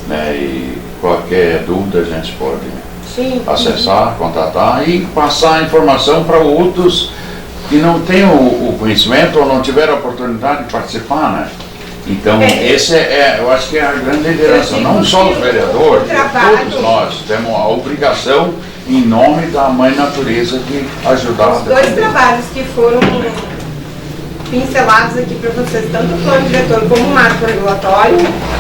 S3: né, e qualquer dúvida a gente pode acessar, contatar e passar a informação para outros que não têm o conhecimento ou não tiveram a oportunidade de participar, né? Então, esse eu acho que é a grande liderança, não só os vereadores, todos nós temos a obrigação, em nome da Mãe Natureza, de ajudar.
S2: Os dois trabalhos que foram pincelados aqui para vocês, tanto o plano diretor como o marco regulatório,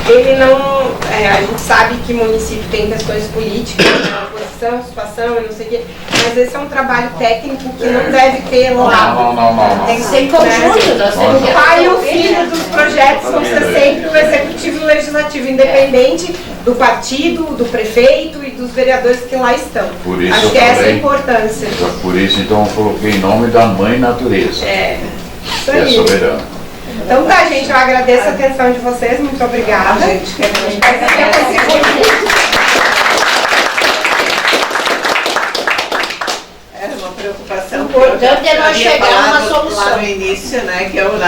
S2: ele não, a gente sabe que o município tem questões políticas, né, oposição, situação e não sei o quê, mas esse é um trabalho técnico que não deve ter lado.
S6: Não. Tem que ser em conjunto, nós temos que...
S2: O pai e o filho dos projetos vão ser sempre o executivo e o legislativo, independente do partido, do prefeito e dos vereadores que lá estão.
S3: Por isso
S2: acho que essa é a importância.
S3: Por isso, então, eu coloquei em nome da Mãe Natureza.
S2: Isso
S3: que é soberana.
S2: Então tá, gente, eu agradeço a atenção de vocês, muito obrigada.
S8: Era uma preocupação
S6: importante é nós chegar a uma solução.
S8: Lá no início, né, que é o